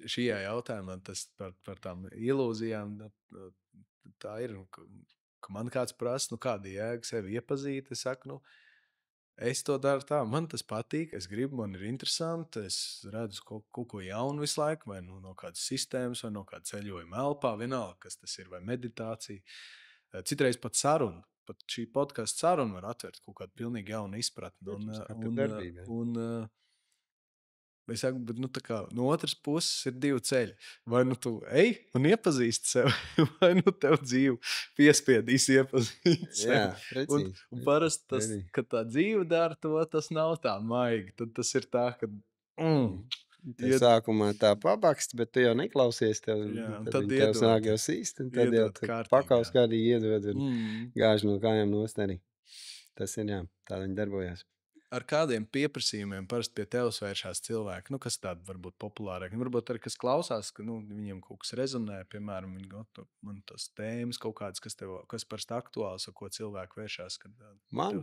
šajā jautājumā tas par tām ilūzijām, tā ir, ka man kāds prasa, kāda jēga sevi iepazīt. Es saku, es to daru tā, man tas patīk, es gribu, man ir interesanti, es redzu kaut ko jaunu visu laiku, vai no kādas sistēmas, vai no kāda ceļojuma elpā, vienalga, kas tas ir, vai meditācija. Citreiz pat saruna, pat šī podkasta saruna var atvērt kaut kādu pilnīgi jaunu izpratni. Es saku, bet no otras puses ir divi ceļi. Vai tu ej un iepazīsti sevi, vai tev dzīve piespiedīs iepazīt sevi. Jā, precīzi. Un parasti tas, kad tā dzīve dara to, tas nav tā maigi. Tad tas ir tā, ka sākumā tā pabakst, bet tu jau neklausies. Tad tev sāk jau sīst, un tad jau pakaus kādīgi iedod un gāž no kājām nost arī. Tas ir, jā, tā viņi darbojās. Ar kādiem pieprasījumiem parasti pie tevis vēršās cilvēki? Kas tādi varbūt populārāki? Varbūt arī kas klausās, ka viņiem kaut kas rezonē, piemēram, man tas tēmas kaut kādas, kas parasti aktuāls, ar ko cilvēki vēršās. Man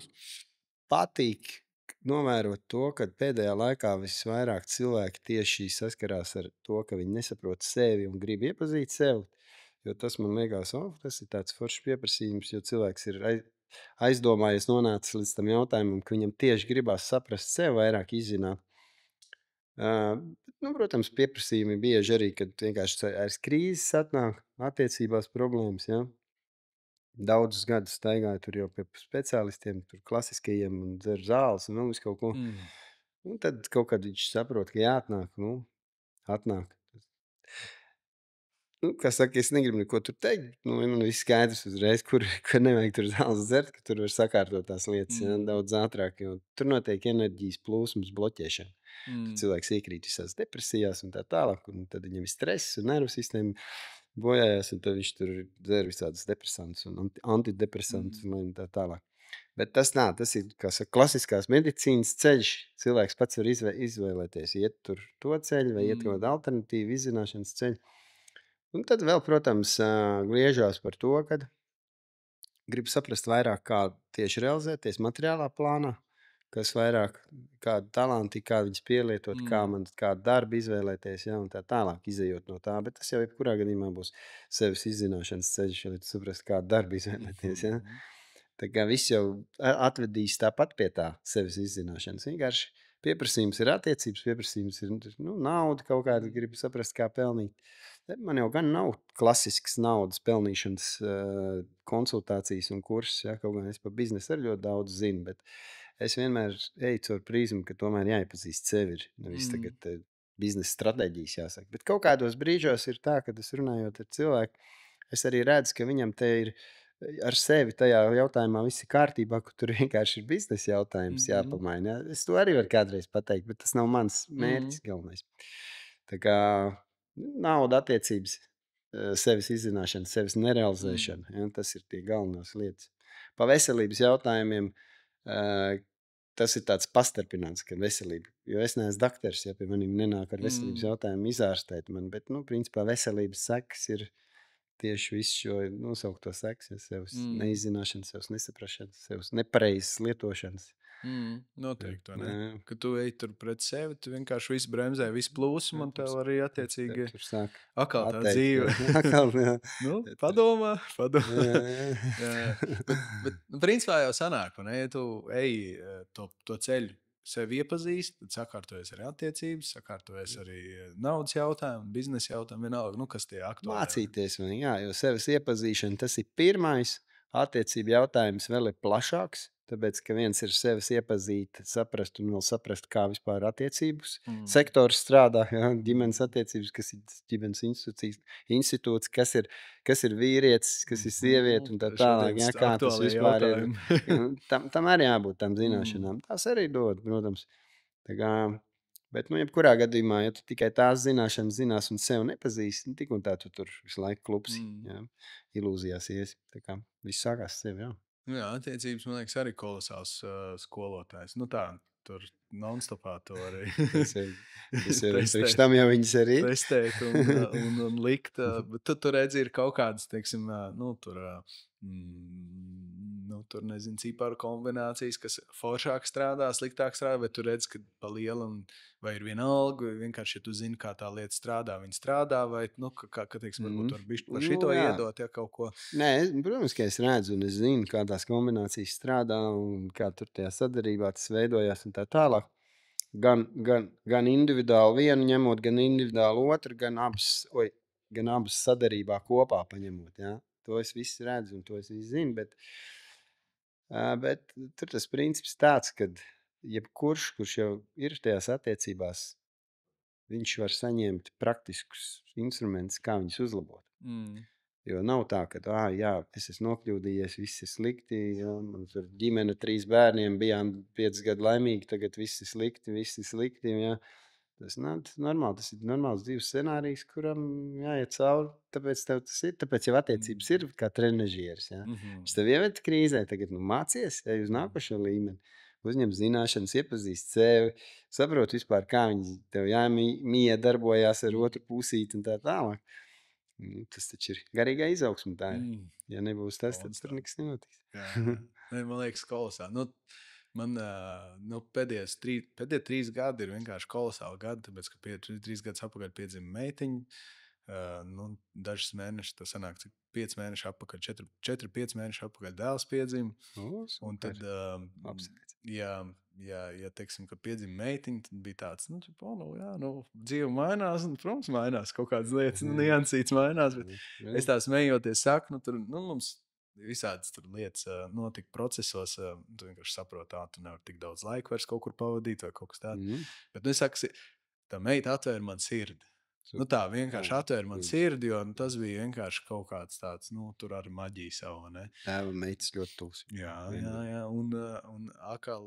patīk novērot to, ka pēdējā laikā visvairāk cilvēki tieši saskarās ar to, ka viņi nesaprot sevi un grib iepazīt sevi. Jo tas man liekas, tas ir tāds foršs pieprasījums, jo cilvēks ir aizdomājies, nonācis līdz tam jautājumam, ka viņam tieši gribās saprast sevi, vairāk izzināt. Protams, pieprasījumi bieži arī, kad vienkārši aiz krīzes atnāk attiecībās problēmas. Ja? Daudzus gadus staigāju tur jau pie speciālistiem, tur klasiskajiem un dzer zāles un vēl visu kaut ko. Un tad kaut kad viņš saprot, ka jāatnāk, atnāk. Kā saka, es negribu neko tur teikt. Man viss skaidrs uzreiz, kur nevajag tur zāles dzert, ka tur var sakārtot tās lietas daudz ātrāk. Tur notiek enerģijas plūsmas bloķēšana. Tad cilvēks iekrīt visās depresijās un tā tālāk. Un tad viņam ir stress un nervu sistēma bojājās. Un tad viņš tur dzer visādas depresantus un antidepresantus un tā tālāk. Bet tas ir klasiskās medicīnas ceļš. Cilvēks pats var izvēlēties, iet tur to ceļu vai iet kādu alternatīvu izzināšanas ceļu. Un tad vēl, protams, griežās par to, ka grib saprast vairāk, kā tieši realizēties materiālā plānā, kas vairāk kādu talanti, kā viņus pielietot, kādu darbu izvēlēties, ja, un tā tālāk izejot no tā. Bet tas jau jebkurā gadījumā būs sevis izzināšanas ceļš, lai tu saprast, kādu darbu izvēlēties. Ja. Tā kā viss jau atvedīs tāpat pie tā sevis izzināšanas. Vienkārši pieprasījums ir attiecības, pieprasījums ir nauda kaut kāda, gribu saprast, kā pelnīt. Man jau gan nav klasisks naudas pelnīšanas konsultācijas un kursus, ja, kaut gan es par biznesu arī ļoti daudz zinu, bet es vienmēr eju caur prizmu, ka tomēr jāiepazīst sevi ir. Nevis tagad biznesa stratēģijas jāsaka. Bet kaut kādos brīžos ir tā, kad es runājot ar cilvēku, es arī redzu, ka viņam te ir ar sevi tajā jautājumā viss ir kārtībā, ka tur vienkārši ir biznesa jautājums jāpamaina. Ja? Es to arī varu kādreiz pateikt, bet tas nav mans mērķis galvenais. Tā kā nauda, attiecības, sevis izzināšana, sevis nerealizēšana. Ja, tas ir tie galvenās lietas. Pa veselības jautājumiem tas ir tāds pastarpināts, ka veselība. Jo es neesmu dakters, ja pie maniem nenāk ar veselības jautājumu izārstēt man, bet, principā veselības sekas ir tieši visu šo nosaukto sekas, ja, sevis neizzināšanas, sevis nesaprašanas, sevis nepareizas lietošanas. Noteikti, ne? Kad tu ej tur pret sevi, tu vienkārši visu bremzē, visu plūsmu, un tev arī attiecīgi atkal tā dzīve. Padomā. Bet principā jau sanāk, ne? Ja tu ej to ceļu sevi iepazīst, tad sakārtojies arī attiecības, sakārtojies arī naudas jautājumu, biznesa jautājumu, vienalga, kas tie aktuāli. Mācīties, jā, jo sevis iepazīšana, tas ir pirmais, attiecību jautājums vēl ir plašāks. Tāpēc, ka viens ir sevis iepazīt, saprast un vēl saprast, kā vispār attiecības sektors strādā, ja, ģimenes attiecības, kas ir ģimenes institūts, kas ir vīrietis, kas ir sieviete un tā tālāk, ja, kā tas vispār ir. Tam arī jābūt tam zināšanām. Tās arī dod, protams. Tā kā Bet, nu, jebkurā gadījumā, ja tu tikai tās zināšanas zinās un sev nepazīsti, nu, tik un tā tu tur visu laiku klupsi, jā, ilūzijās iesi. Tā kā viss sākās sev, jā. Nu jā, attiecības, man liekas, arī kolosāls skolotājs. Nu tā, tur non-stopā to arī Tas ir priekš testēt. tam jau viņas arī ir. Testēt un likt. Bet tu tur redzi, ir kaut kādas, teiksim, nu, tur, tur nezinu, ciparu kombinācijas, kas foršāk strādā, sliktāk strādā, bet tu redzi, ka pa lielam vai ir vienalga, vai vienkārši, ja tu zini, kā tā lieta strādā, viņa strādā, vai, nu, ka teiksim, varbūt var bišķi par šito iedot, ja kaut ko. Nē, protams, ka es redzu un es zinu, kā tās kombinācijas strādā un kā tur tajā sadarībā tas veidojās un tā tālāk. Gan individuāli vienu ņemot, gan individuāli otru, gan abas sadarībā kopā paņemot, jā. To es visu redzu un to es visu zinu, bet tur tas princips tāds, kad jebkurš, kurš jau ir tajās attiecībās, viņš var saņemt praktiskus instrumentus, kā viņus uzlabot. Jo nav tā, ka jā, es esmu nokļūdījies, viss ir slikti, jā, man tur ģimene 3 bērniem, bijām 5 gadu laimīgi, tagad viss ir slikti, jā. Tas normāli, tas ir normāls dzīves scenārijs, kuram jāiet cauri, tāpēc tev tas ir, tāpēc jau attiecības ir kā trenažieris, jā. Es tev iemet krīzē, tagad mācies, ej uz nākošo līmeni, uzņem zināšanas, iepazīst sevi, saprot vispār, kā viņi tev jāmija darbojās ar otru pusīti un tā tālāk. Tas taču ir garīgā izaugsme. Tā ir. Ja nebūs tas, tad tur nekas nenotiks. Jā. Man liekas, kolosāli. Man pēdējie 3 gadi ir vienkārši kolosāli gadi, tāpēc, ka 3 gadus atpakaļ piedzima meitiņa. Dažus mēnešus, tas sanāk, 5 mēneši atpakaļ, 4-5 mēneši atpakaļ dēls piedzima. Un tad, ja teiksim, ka piedzima meitiņa, tad bija tāds, dzīve mainās, un, protams, mainās kaut kādas lietas, niansītas mainās, bet es tā smejoties saku, tur mums visādas tur lietas notika procesos, tu vienkārši saproti, tu nevari tik daudz laika vairs kaut kur pavadīt vai kaut kas tāds. Bet es saku, tā meita atvēra man sirdi. Tā vienkārši atvēra man sirdi, jo tas bija vienkārši kaut kāds tāds, tur ar maģiju savu, ne? Tēva meitas ļoti tūs. Jā, un atkal,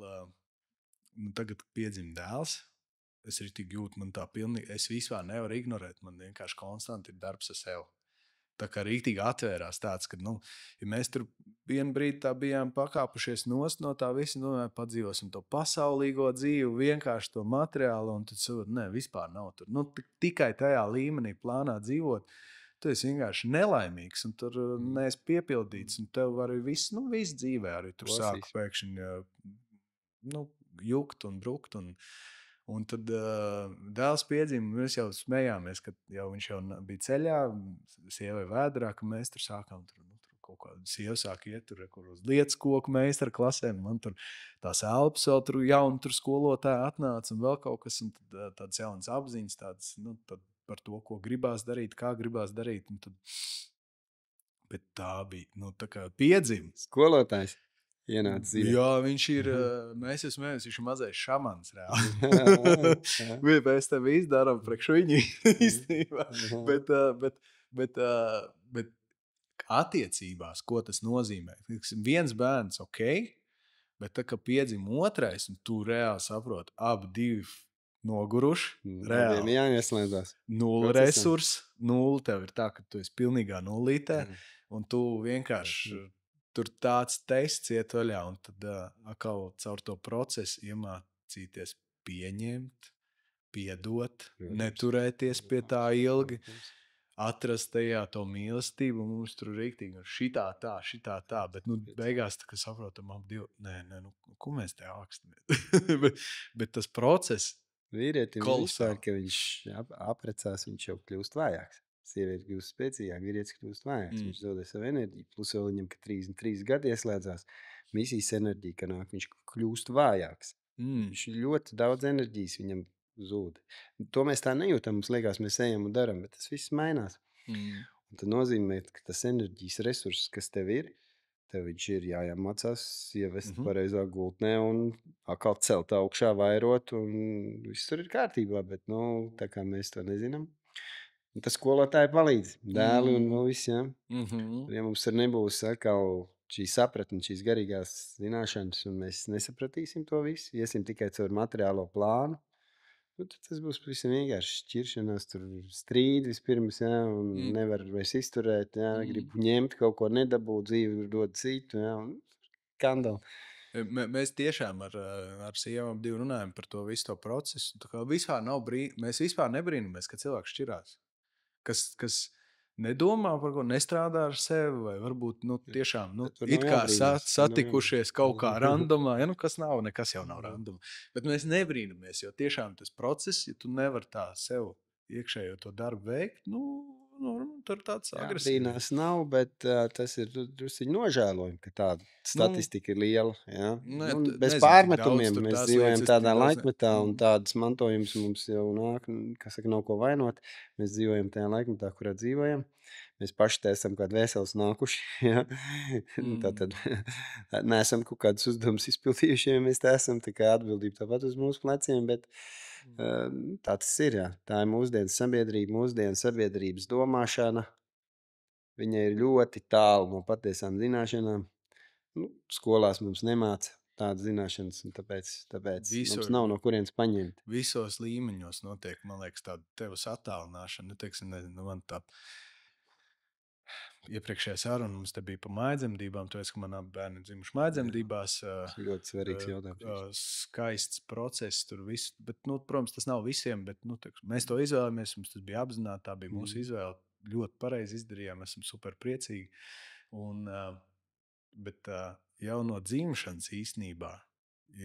tagad piedzima dēls, es arī tik jūtu, man tā pilnīgi, es vispār nevaru ignorēt, man vienkārši konstanti ir darbs ar sevi. Tā kā rīktīgi atvērās tāds, ka, ja mēs tur vienu brīdi tā bijām pakāpušies nost no tā visa, padzīvosim to pasaulīgo dzīvi, vienkārši to materiālu, un tad vispār nav tur. Tikai tajā līmenī plānā dzīvot, tu esi vienkārši nelaimīgs, un tur neesi piepildīts, un tev arī viss dzīvē arī tur sāk pēkšņi jukt un brukt, un tad dēls piedzima, mēs jau smējāmies, ka viņš jau bija ceļā, sievai vēdrā, ka mēs tur sākām kaut kādu sievu sāk iet tur uz lietas koku meistaru klasēm, man tur tās elpas vēl tur jauni tur skolotāji atnāca un vēl kaut kas, un tad tāds jauns apziņas, tāds, tad par to, ko gribās darīt, kā gribās darīt, un tad, bet tā bija, tā kā piedzima. Skolotājs. Ienāca dzīvē. Jā, viņš ir, mēs esam, viņš ir mazais šamans, reāli. Mēs tev izdarām priekš viņu īstenībā. Bet attiecībās, ko tas nozīmē? Viens bērns, ok, bet tā, ka piedzima otrais, un tu reāli saproti, abi divi noguruši, reāli. Jāieslēdzās. 0 resursi, 0, tev ir tā, ka tu esi pilnīgā nulītē, un tu vienkārši... Tur tāds tests iet vaļā, un tad atkal caur to procesu iemācīties pieņemt, piedot, neturēties pie tā ilgi, atrast tajā to mīlestību, un mums tur rīktīgi, šitā tā, bet beigās, tā, kad saprotam, ko mēs te ākstamies? bet tas process vīrietim vispār, ka viņš aprecās, viņš jau kļūst vājāks. Sieviete kļūst spēcīgāk, vīrietis kļūst vājāks. Viņš zaudē savu enerģiju. Plus vēl viņam, ka 33 gadi ieslēdzās, misijas enerģija, ka nāk, viņš kļūst vājāks. Viņš ļoti daudz enerģijas viņam zūd. To mēs tā nejūtam, mums liekas, mēs ejam un daram, bet tas viss mainās. Un tad nozīmē, ka tas enerģijas resurss, kas tev ir, tev viņš ir jāmācās ievest pareizā gultnē un atkal celt augšā, vairot, un viss tur ir kārtībā, bet, tā kā mēs to nezinām. Un tas skolotāji palīdz, dēli un viss, jā. Ja mums tur nebūs atkal šī sapratne, šīs garīgās zināšanas, un mēs nesapratīsim to visu, iesim tikai caur materiālo plānu, Nu, tad tas būs pavisam vienkārši šķiršanās, tur strīdi vispirms, jā, un Mm. nevar vairs izturēt, jā, Mm. gribu ņemt kaut ko nedabūt, dzīvi dod citu, jā, un skandali. Mēs tiešām ar sievām divu runājam par to visu to procesu. Tā kā vispār nav mēs vispār nebrīnamies, ka cilvēks šķirās. Kas nedomā par ko, nestrādā ar sevi, vai varbūt tiešām Bet tur it nav kā jābrīnās. satikušies kaut kā randomā, ja kas nav, nekas jau nav randoma. Bet mēs nebrīnamies, jo tiešām tas process, ja tu nevari tā sev iekšējo to darbu veikt, tur tāds agresīvs. Brīnās nav, bet tas ir drusciņ nožēlojami, ka tāda statistika ir liela. Ja? Ne, Nu, nezinu, bez cik pārmetumiem daudz tur mēs tās dzīvojam lietas, es tādā tik daudz laikmetā, un tādas mantojums mums jau nāk, kas saka, nav ko vainot. Mēs dzīvojam tajā laikmetā, kurā dzīvojam. Mēs paši te esam kādi vesels nākuši. Ja? Tātad neesam kaut kādus uzdevumus izpildījuši, ja mēs te esam, tā kā atbildība tāpat uz mūsu pleciem, bet tā tas ir, jā. Tā ir mūsdienu sabiedrība, mūsdienu sabiedrības domāšana. Viņa ir ļoti tālu no patiesām zināšanām. Nu, skolās mums nemāca tādas zināšanas, un tāpēc mums nav no kurienes paņemt. Visos līmeņos notiek, man liekas, tāda tevas attālināšana. Nezinu, man tā iepriekšējā saruna mums te bija par mājdzemdībām. Tu esi, ka man abi bērni dzimuši mājdzemdībās. Ļoti svarīgs jautājums. Skaists process tur viss. Bet, protams, tas nav visiem, bet mēs to izvēlējāmies. Mums tas bija apzināti, tā bija mūsu izvēle. Ļoti pareizi izdarījām, esam super priecīgi. Bet jau no dzimšanas īstenībā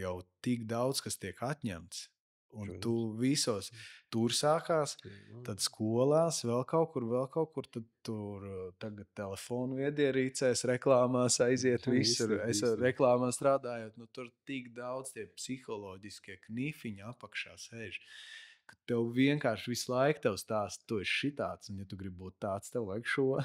jau tik daudz, kas tiek atņemts. Un tu visos tur sākās, tad skolās vēl kaut kur, tad tur tagad telefonu viedierīcēs, reklāmās aiziet visur. Es ar reklāmā strādājot, tur tik daudz tie psiholoģiskie knifiņi apakšā sēž. Ka tev vienkārši visu laiku tev stāsta, tu esi šitāds, un ja tu gribi būt tāds, tev vajag šo.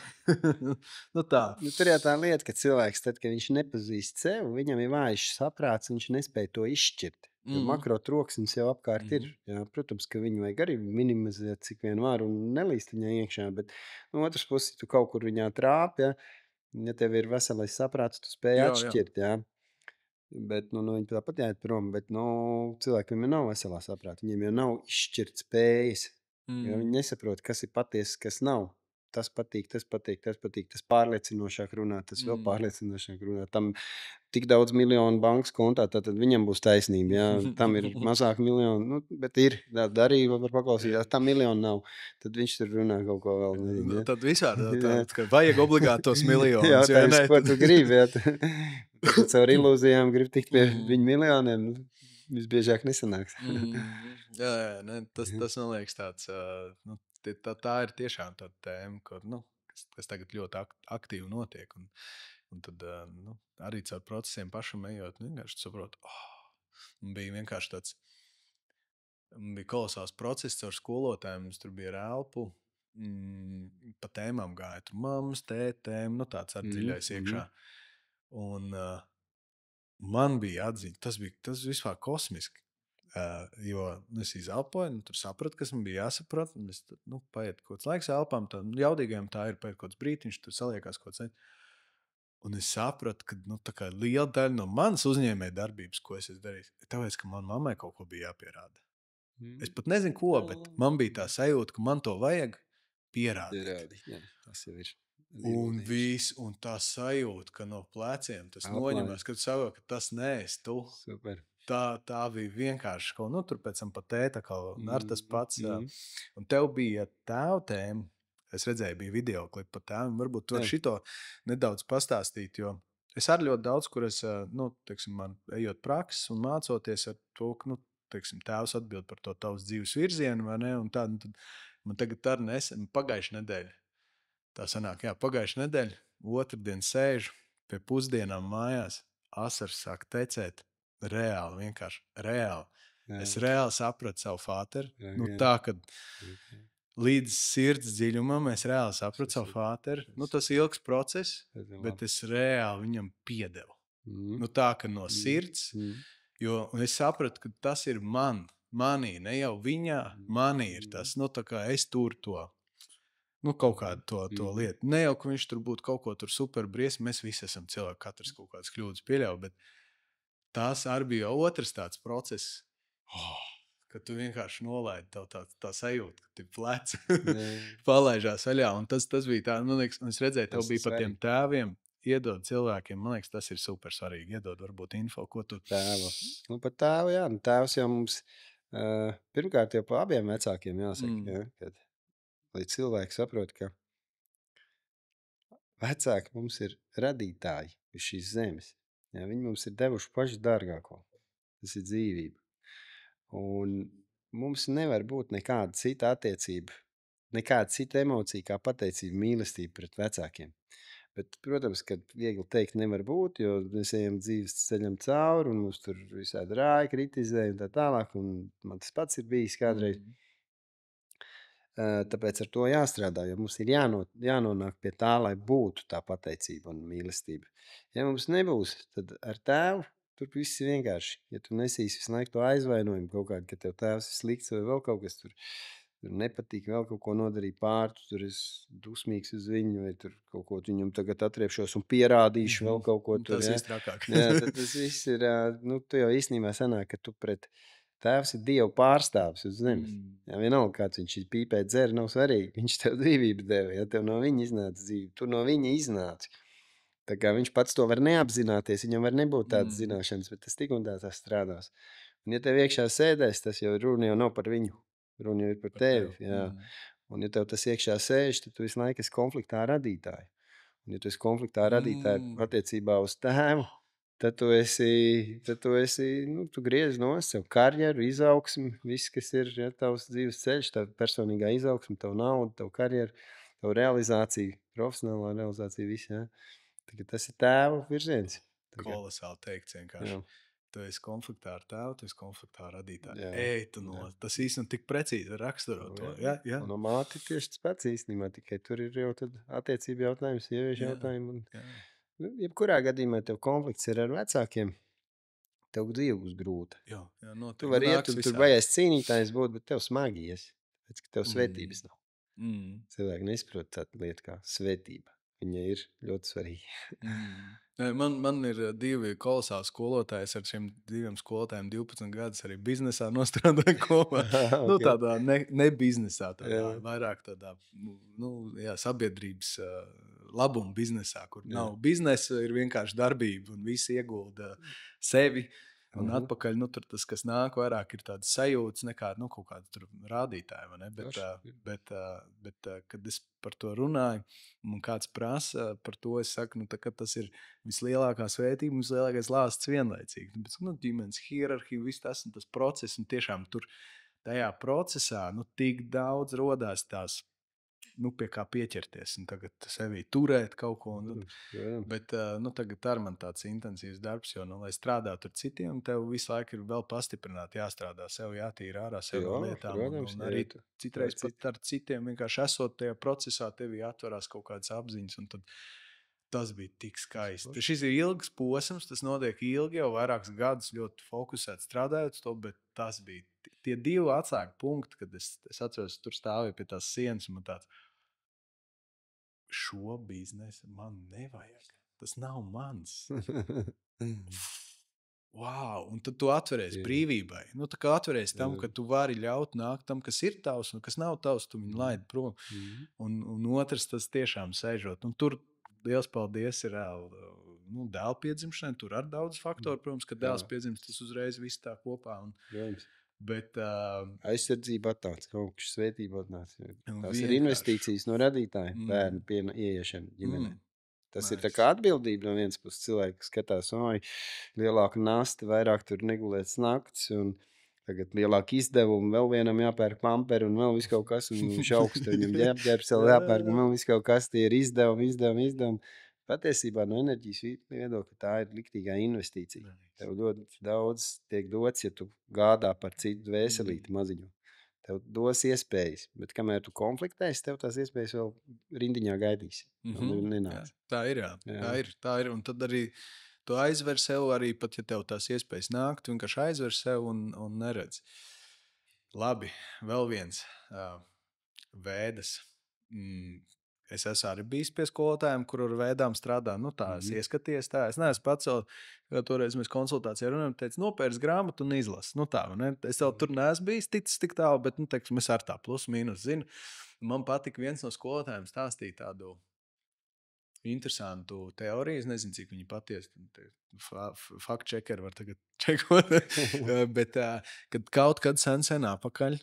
Tā. Tur jau tā lieta, ka cilvēks, tad, kad viņš nepazīst sevi, viņam ir vājš saprāts, viņš nespēja to izšķirt. Jo makro troksnis jau apkārt ir. Jā, protams, ka viņu vajag arī minimizēt, cik vien var, un nelīst viņai iekšā. Bet no otras puses, tu kaut kur viņā trāpi, ja tev ir veselais saprāts, tu spēj atšķirt. Jā. Bet viņi tāpat jāiet prom. Bet cilvēkiem jau nav veselā saprāta. Viņiem jau nav izšķirt spējas. Jo viņi nesaprot, kas ir patiesi, kas nav. Tas patīk, tas pārliecinošāk runā, tas vēl pārliecinošāk runā. Tam tik daudz miljonu bankas kontā, tad viņam būs taisnība. Jā. Tam ir mazāk miljonu, bet ir darība, var paklausīties, tam miljonu nav. Tad viņš tur runā kaut ko vēl. Nezinu, ja. Tad visādi, ka vajag obligāti tos miljonus. Jā, tā ir, ko tu gribi. Tad caur ilūzijām grib tikt pie viņu miljoniem. Visbiežāk nesanāks. Tas man liekas tāds... Tā ir tiešām tāda tēma, kas tagad ļoti aktīvi notiek. Un tad arī caur procesiem pašam ejot, vienkārši saprotu, bija vienkārši tāds, bija kolosāls process caur skolotājiem. Mums tur bija ar elpu, pa tēmām gāja. Tur mammas, tētēm, tāds ar dziļais iekšā. Un man bija atziņa, tas vispār kosmiski. Jo es izelpoju, tur sapratu, kas man bija jāsaprot. Es paiet kaut kāds laiks elpām, jaudīgajam tā ir paiet kaut kāds brītiņš, tur saliekās kaut kāds. Un es sapratu, ka kā liela daļa no manas uzņēmēja darbības, ko es darīju, tāpēc, ka man mammai kaut ko bija jāpierāda. Es pat nezinu, ko, bet man bija tā sajūta, ka man to vajag pierādīt. Jā, tas jau ir. Un tā sajūta, ka no pleciem tas noņemās, kad tu saproti, ka tas neesi tu. Super. Tā bija vienkārši kaut kā, tur pēc tam pat tēta ar tas pats. Un tev bija tēva tēma. Es redzēju, bija video klipi par tēvu. Varbūt tu vari šito nedaudz pastāstīt, jo es arī ļoti daudz, kur es, man ejot prakses un mācoties ar to, ka, tēvs atbild par to tavas dzīves virzienu, vai ne? Un tad man tagad arī nesen, pagājušajā nedēļā. Tā sanāk, pagājušajā nedēļā, otrdien sēžu pie pusdienām mājās, asars sāk tecēt. Reāli, vienkārši reāli. Jā. Es reāli sapratu savu fāteru. Tā, ka līdz sirds dziļumam es reāli sapratu savu fāteru. Tas ir ilgs process, bet es reāli viņam piedevu. Tā, ka no sirds, jo es sapratu, ka tas ir manī, ne jau viņā, manī ir tas. Tā kā es tur to. Kaut kādu to lietu. Ne jau, ka viņš tur būtu kaut ko tur super briesmi. Mēs visi esam cilvēki, katrs kaut kādas kļūdas pieļauj, bet tas arī bija otrs tāds process. Ka tu vienkārši nolaidi tā sajūta, ka tie pleci Jā, palaižās vaļā. Un tas bija tā, man liekas, un es redzēju, tev tas bija par tiem svarīgi. tēviem iedod cilvēkiem. Man liekas, tas ir super svarīgi. Iedod varbūt info, ko tu. Tēva. Nu, par tēvu, jā. Nu, tēvs jau mums, pirmkārt jau pa abiem vecākiem jāsaka, Mm. ja, kad, lai cilvēki saprot, ka vecāki mums ir radītāji uz šīs zemes. Ja, viņi mums ir devuši pašu dārgāko. Tas ir dzīvība. Un mums nevar būt nekāda cita attiecība, nekāda cita emocija kā pateicība, mīlestība pret vecākiem. Bet, protams, ka viegli teikt nevar būt, jo mēs ejam dzīves ceļam cauri un mums tur visādi rāja, kritizē un tā tālāk. Un man tas pats ir bijis kādreiz. Mm. Tāpēc ar to jāstrādā, jo mums ir jānonāk pie tā, lai būtu tā pateicība un mīlestība. Ja mums nebūs, tad ar tēvu tur viss ir vienkārši. Ja tu nesīsi visu laiku to aizvainojumu kaut kādu, ka tev tēvs ir slikts vai vēl kaut kas tur nepatīk, vēl kaut ko nodarīja pār, tu tur esi dusmīgs uz viņu, vai tur kaut ko viņam tagad atriepšos un pierādīšu vēl kaut ko tur. Tas Ja? ir trakāk. Jā, tad tas viss ir, nu, tu jau īstenībā sanāk, ka tu pret tēvs ir Dieva pārstāvis uz zemes. Jā, vienalga, kāds viņš ir pīpē dzer, nav svarīgi. Viņš tev dzīvību deva, ja tev no viņa iznāca dzīve. Tu no viņa iznāci. Tā kā viņš pats to var neapzināties, viņam var nebūt tādas zināšanas, bet tas tik un tā tas strādās. Un ja tev iekšā sēdēs, tas jau runa jau nav par viņu. Runa jau ir par tevi. Jā. Un ja tev tas iekšā sēž, tad tu visu laiku esi konfliktā ar radītāju. Un ja tu esi konfliktā ar radītāju attiecībā uz tēvu, tad tu esi, nu, tu griezi no sev karjeru, izaugsmi, viss, kas ir, ja, tavs dzīves ceļš, tā personīgā izaugsme, tavu naudu, tavu karjeru, tavu realizāciju, profesionālā realizācija, viss, ja. Tagad tas ir tēva virziens. Kolosāli teikts vienkārši. Jā. Tu esi konfliktā ar tēvu, tu esi konfliktā ar radītāju. Jā, Ej, tu no, tas īstenībā tik precīzi raksturo to. Jā. Un no māti tieši tas pats īstenībā, tikai tur ir jau tad attiecība jautājums, sieviešu jautājumi. Un jebkurā gadījumā tev konflikts ir ar vecākiem, tev dzīve būs grūta. Jā, noteikti. Tu vari iet un tur vajais cīnītājs būt, bet tev smagi ies. Pēc, ka tev svētības nav. Cilvēki nesaprot tādu lietu kā svētība. Viņa ir ļoti svarīga. Man ir divi kolosāli skolotāji. Es ar šiem diviem skolotājiem 12 gadus arī biznesā nostrādāju kopā. Okay. Nu, tādā ne biznesā, tādā vairāk tādā, nu, jā, sabiedrības labuma biznesā, kur nav biznesa, ir vienkārši darbība un visi iegulda sevi. Un atpakaļ, nu, tur tas, kas nāk vairāk, ir tāds sajūts nekā, nu, kaut kāda tur rādītāja, vai ne? Bet, kad es par to runāju, un kāds prasa par to, es saku, nu, ka tas ir vislielākā svētība, vislielākais lāsts vienlaicīgi. Bet, nu, ģimenes hierarhija, viss tas un tas process, un tiešām tur tajā procesā, nu, tik daudz rodās tās, nu, pie kā pieķerties un tagad sevī turēt kaut ko. Bet nu, tagad ar man tāds intensīvs darbs, jo, nu, lai strādātu ar citiem, tev visu laiku ir vēl pastiprināti jāstrādā sev, jātīra ārā sev no lietām. Un arī citreiz pat ar citiem vienkārši esot tajā procesā, tev jāatverās kaut kādas apziņas. Un tad tas bija tik skaisti. Šis ir ilgs posms, tas notiek ilgi, jau vairākus gadus ļoti fokusēt strādājot to, bet tas bija tie divi atslēgu punkti, kad es atceros, tur stāvēju pie tās sienas un man tāds, šo biznesu man nevajag. Tas nav mans. Wow! Un tad tu atveries brīvībai. Nu, tā kā atveries tam, ka tu vari ļaut nākt tam, kas ir tavs un kas nav tavs, tu viņu laidi prom. Un otrs, tas tiešām sēžot. Un tur liels paldies ir nu, dēla piedzimšanai. Tur ar daudz faktoru, protams, kad dēls piedzimst, tas uzreiz viss tā kopā. Bet, aizsardzība atnāca, kaut kas svētība atnāca. Tās ir investīcijas no radītāja, bērnu ieiešana ģimenē. Tas ir tā kā atbildība no vienas puses. Cilvēki skatās, oi, lielāka nasta, vairāk tur negulēts naktis un tagad lielāka izdevuma, vēl vienam jāpērk pamperi un vēl viss kaut kas, un viņš augstu, viņam ģērbs vēl jāpērk un vēl viss kaut kas, tie ir izdevumi. Patiesībā no enerģijas viedokļa tā ir liktīgā investīcija. Tev ļoti daudz tiek dots, ja tu gādā par citu dvēselīti maziņu. Tev dos iespējas, bet kamēr tu konfliktēsi, tev tās iespējas vēl rindiņā gaidīs. Jā, tā ir, tā ir. Un tad arī tu aizver sev arī, pat ja tev tās iespējas nāk, tu vienkārši aizver sev un neredz. Labi, vēl viens Vēdas. Es esmu arī bijis pie skolotājiem, kur ar veidām strādā. Nu, tā es ieskaties, tā. Es neesmu pats vēl, jo toreiz mēs konsultācijā runājām, teicu, nopērc grāmatu un izlasi. Nu, tā, vai ne? Es vēl tur neesmu bijis ticis tik tālu, bet, nu, teiksim, es ar tā plus mīnus zinu. Man patika viens no skolotājiem stāstīt tādu interesantu teoriju. Es nezinu, cik viņi patiesi fact-checkeri var tagad čekot. Bet, kad kaut kad sen atpakaļ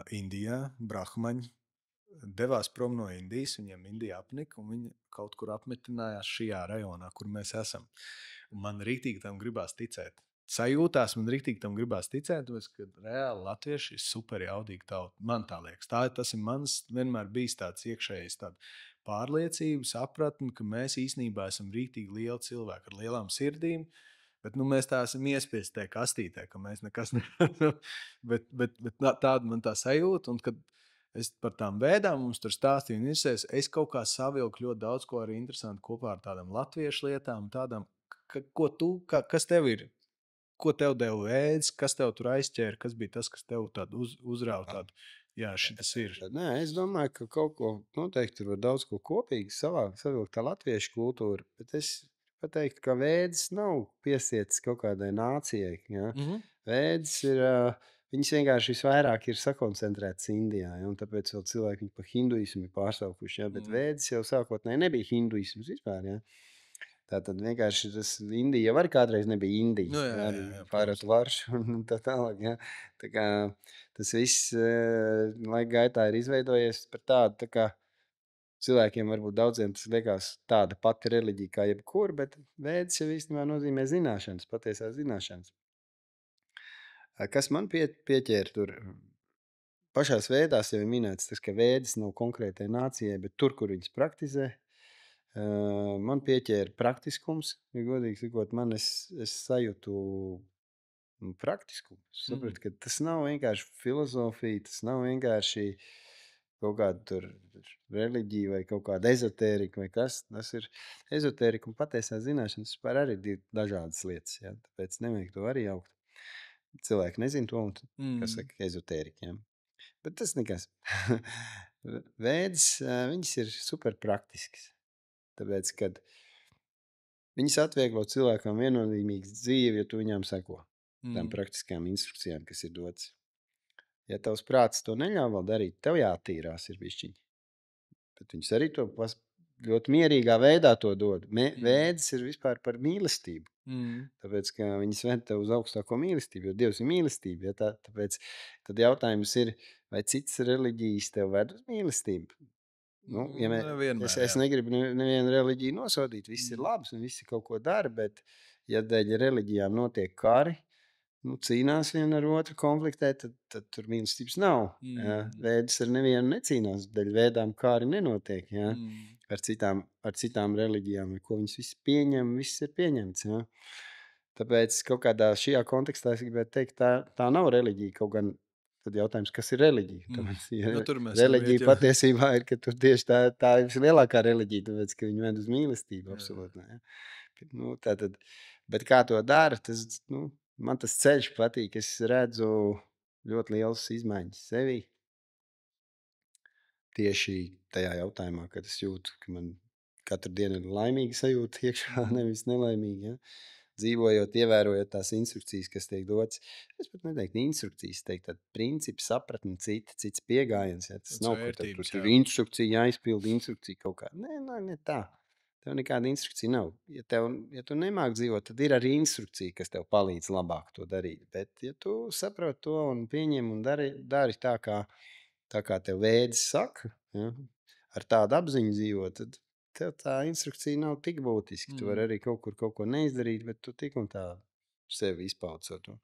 Indijā brahmaņi devās prom no Indijas, viņiem Indija apnika, un viņi kaut kur apmetinājās šajā rajonā, kur mēs esam. Un man rīktīgi tam gribās ticēt. Sajūtās, man rīktīgi tam gribās ticēt, ka reāli latvieši ir super jaudīgi tauta. Man tā liekas. Tas ir mans vienmēr bijis tāds iekšējs pārliecība, sapratne, ka mēs īstenībā esam rīktīgi lieli cilvēki ar lielām sirdīm. Bet mēs tā esam iespiesti tajā kastītē, ka mēs nekas nevaram. bet tāda man tā sajūta, un kad es par tām vēdām mums tur stāstīju, un es kaut kā savilku ļoti daudz ko arī interesantu kopā ar tādām latviešu lietām, tādām, kas tev ir, ko tev deva vēds, kas tev tur aizķēra, kas bija tas, kas tev tādu uzrāva tādu, jā, šitas ir. Nē, es domāju, ka kaut ko noteikti tur var daudz ko kopīgi savilkt tā latviešu kultūra, bet es pateikt, ka vēds nav piesietis kaut kādai nācijai, ja? Vēds ir... Viņas vienkārši visvairāk ir sakoncentrētas Indijā, ja, un tāpēc vēl cilvēki viņu par hinduismu ir pārsaukuši. Ja, bet vēdis jau sākotnēji nebija hinduisms vispār. Ja. Tātad vienkārši tas Indija jau arī kādreiz nebija Indija. Nu, jā, pārētu varšu un tā tālāk. Ja. Tā kā tas viss laika gaitā ir izveidojies par tādu, tā kā cilvēkiem varbūt daudziem tas liekas tāda pati reliģija kā jebkur, bet vēdis jau īstenībā nozīmē zināšanas, patiesās zināšanas. Kas man pieķēra tur pašās vēdās, jau ir minēts, tas, ka vēdas nav konkrētai nācijai, bet tur, kur viņas praktizē, man pieķēra praktiskums. Ja godīgi sakot, es sajūtu praktiskumu. Es sapratu, ka tas nav vienkārši filozofija, tas nav vienkārši kaut kāda tur reliģija vai kaut kāda ezotērika vai kas. Tas ir ezotērika un patiesā zināšanas vispār arī ir dažādas lietas. Ja? Tāpēc nevajag to arī jaukt. Cilvēki nezina to, un kas saka ezotērika. Ja? Bet tas nekas. Vēdas, viņas ir super praktiskas. Tāpēc, kad viņas atvieglo cilvēkam viennozīmīgu dzīvi, ja tu viņām seko. Tām praktiskām instrukcijām, kas ir dotas. Ja tavs prāts to neļauj vēl darīt, tev jātīrās ir bišķiņi. Bet viņas arī to ļoti mierīgā veidā to dod. Vēdas ir vispār par mīlestību. Tāpēc, ka viņas ved tev uz augstāko mīlestību, jo Dievs ir mīlestība. Ja tāpēc tad jautājums ir, vai citas reliģijas tev ved uz mīlestību? Nu, ja es negribu nevienu reliģiju nosodīt, viss ir labs un visi kaut ko dara, bet ja dēļ reliģijām notiek kari, cīnās viena ar otru, konfliktē, tad tur mīlestības nav. Ja? Vēdas ar nevienu necīnās, dēļ vēdām kari nenotiek. Ja? Ar citām reliģijām, ko viņas visi pieņem, viss ir pieņemts. Ja? Tāpēc kaut kādā šajā kontekstā es gribētu teikt, tā nav reliģija. Kaut gan tad jautājums, kas ir reliģija? Tāpēc, reliģija patiesībā ir, ka tur tieši tā ir vislielākā reliģija, tāpēc, ka viņi ved uz mīlestību, absolūti. Ja? Tātad, bet kā to dara, man tas ceļš patīk. Es redzu ļoti lielas izmaiņas sevī. Tieši tajā jautājumā, kad es jūtu, ka man katru dienu ir laimīga sajūta iekšā, nevis nelaimīga. Ja? Dzīvojot, ievērojot tās instrukcijas, kas tiek dotas. Es pat neteiktu instrukcijas, teiktu principi, sapratni, cits piegājiens. Ja? Tas nav, ka tur ir instrukcija, jāizpild instrukcija kaut kā. Nē, tā. Tev nekāda instrukcija nav. Ja tu nemāki dzīvot, tad ir arī instrukcija, kas tev palīdz labāk to darīt. Bet ja tu saproti to un pieņem un dari tā, kā tev vēdis saka, ja, ar tādu apziņu dzīvot, tad tev tā instrukcija nav tik būtiska. Tu vari arī kaut ko neizdarīt, bet tu tik un tā sevi izpauc ar to.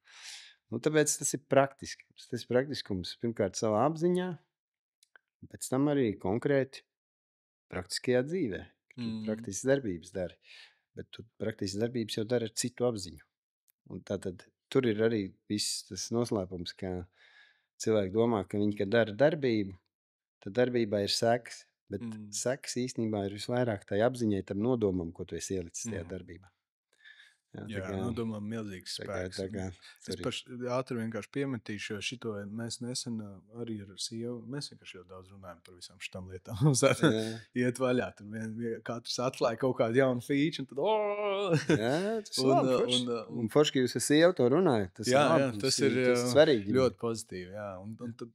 Tāpēc tas ir praktiski. Tas ir praktiskums pirmkārt savā apziņā, pēc tam arī konkrēti praktiskajā dzīvē. Tu praktiskas darbības dari. Bet tu praktiskas darbības jau dari ar citu apziņu. Un tātad tur ir arī viss tas noslēpums, ka cilvēki domā, ka viņi, kad dara darbību, tad darbībā ir sekas. Bet sekas īstenībā ir visvairāk tai apziņai, tam nodomam, ko tu esi ielicis tajā darbībā. Jā, domā, milzīgs spēks. Es ātri vienkārši piemetīšu, jo šito mēs nesen arī ar sievu, mēs vienkārši ļoti daudz runājam par visām šitām lietām. Mums iet vaļā, tur katrs atklāja kaut kādu jaunu feature, un tad Jā, tas ir labi. Un forši, ka jūs ar sievu to runājat. Tas ir svarīgi. Ļoti pozitīvi, jā. Un tad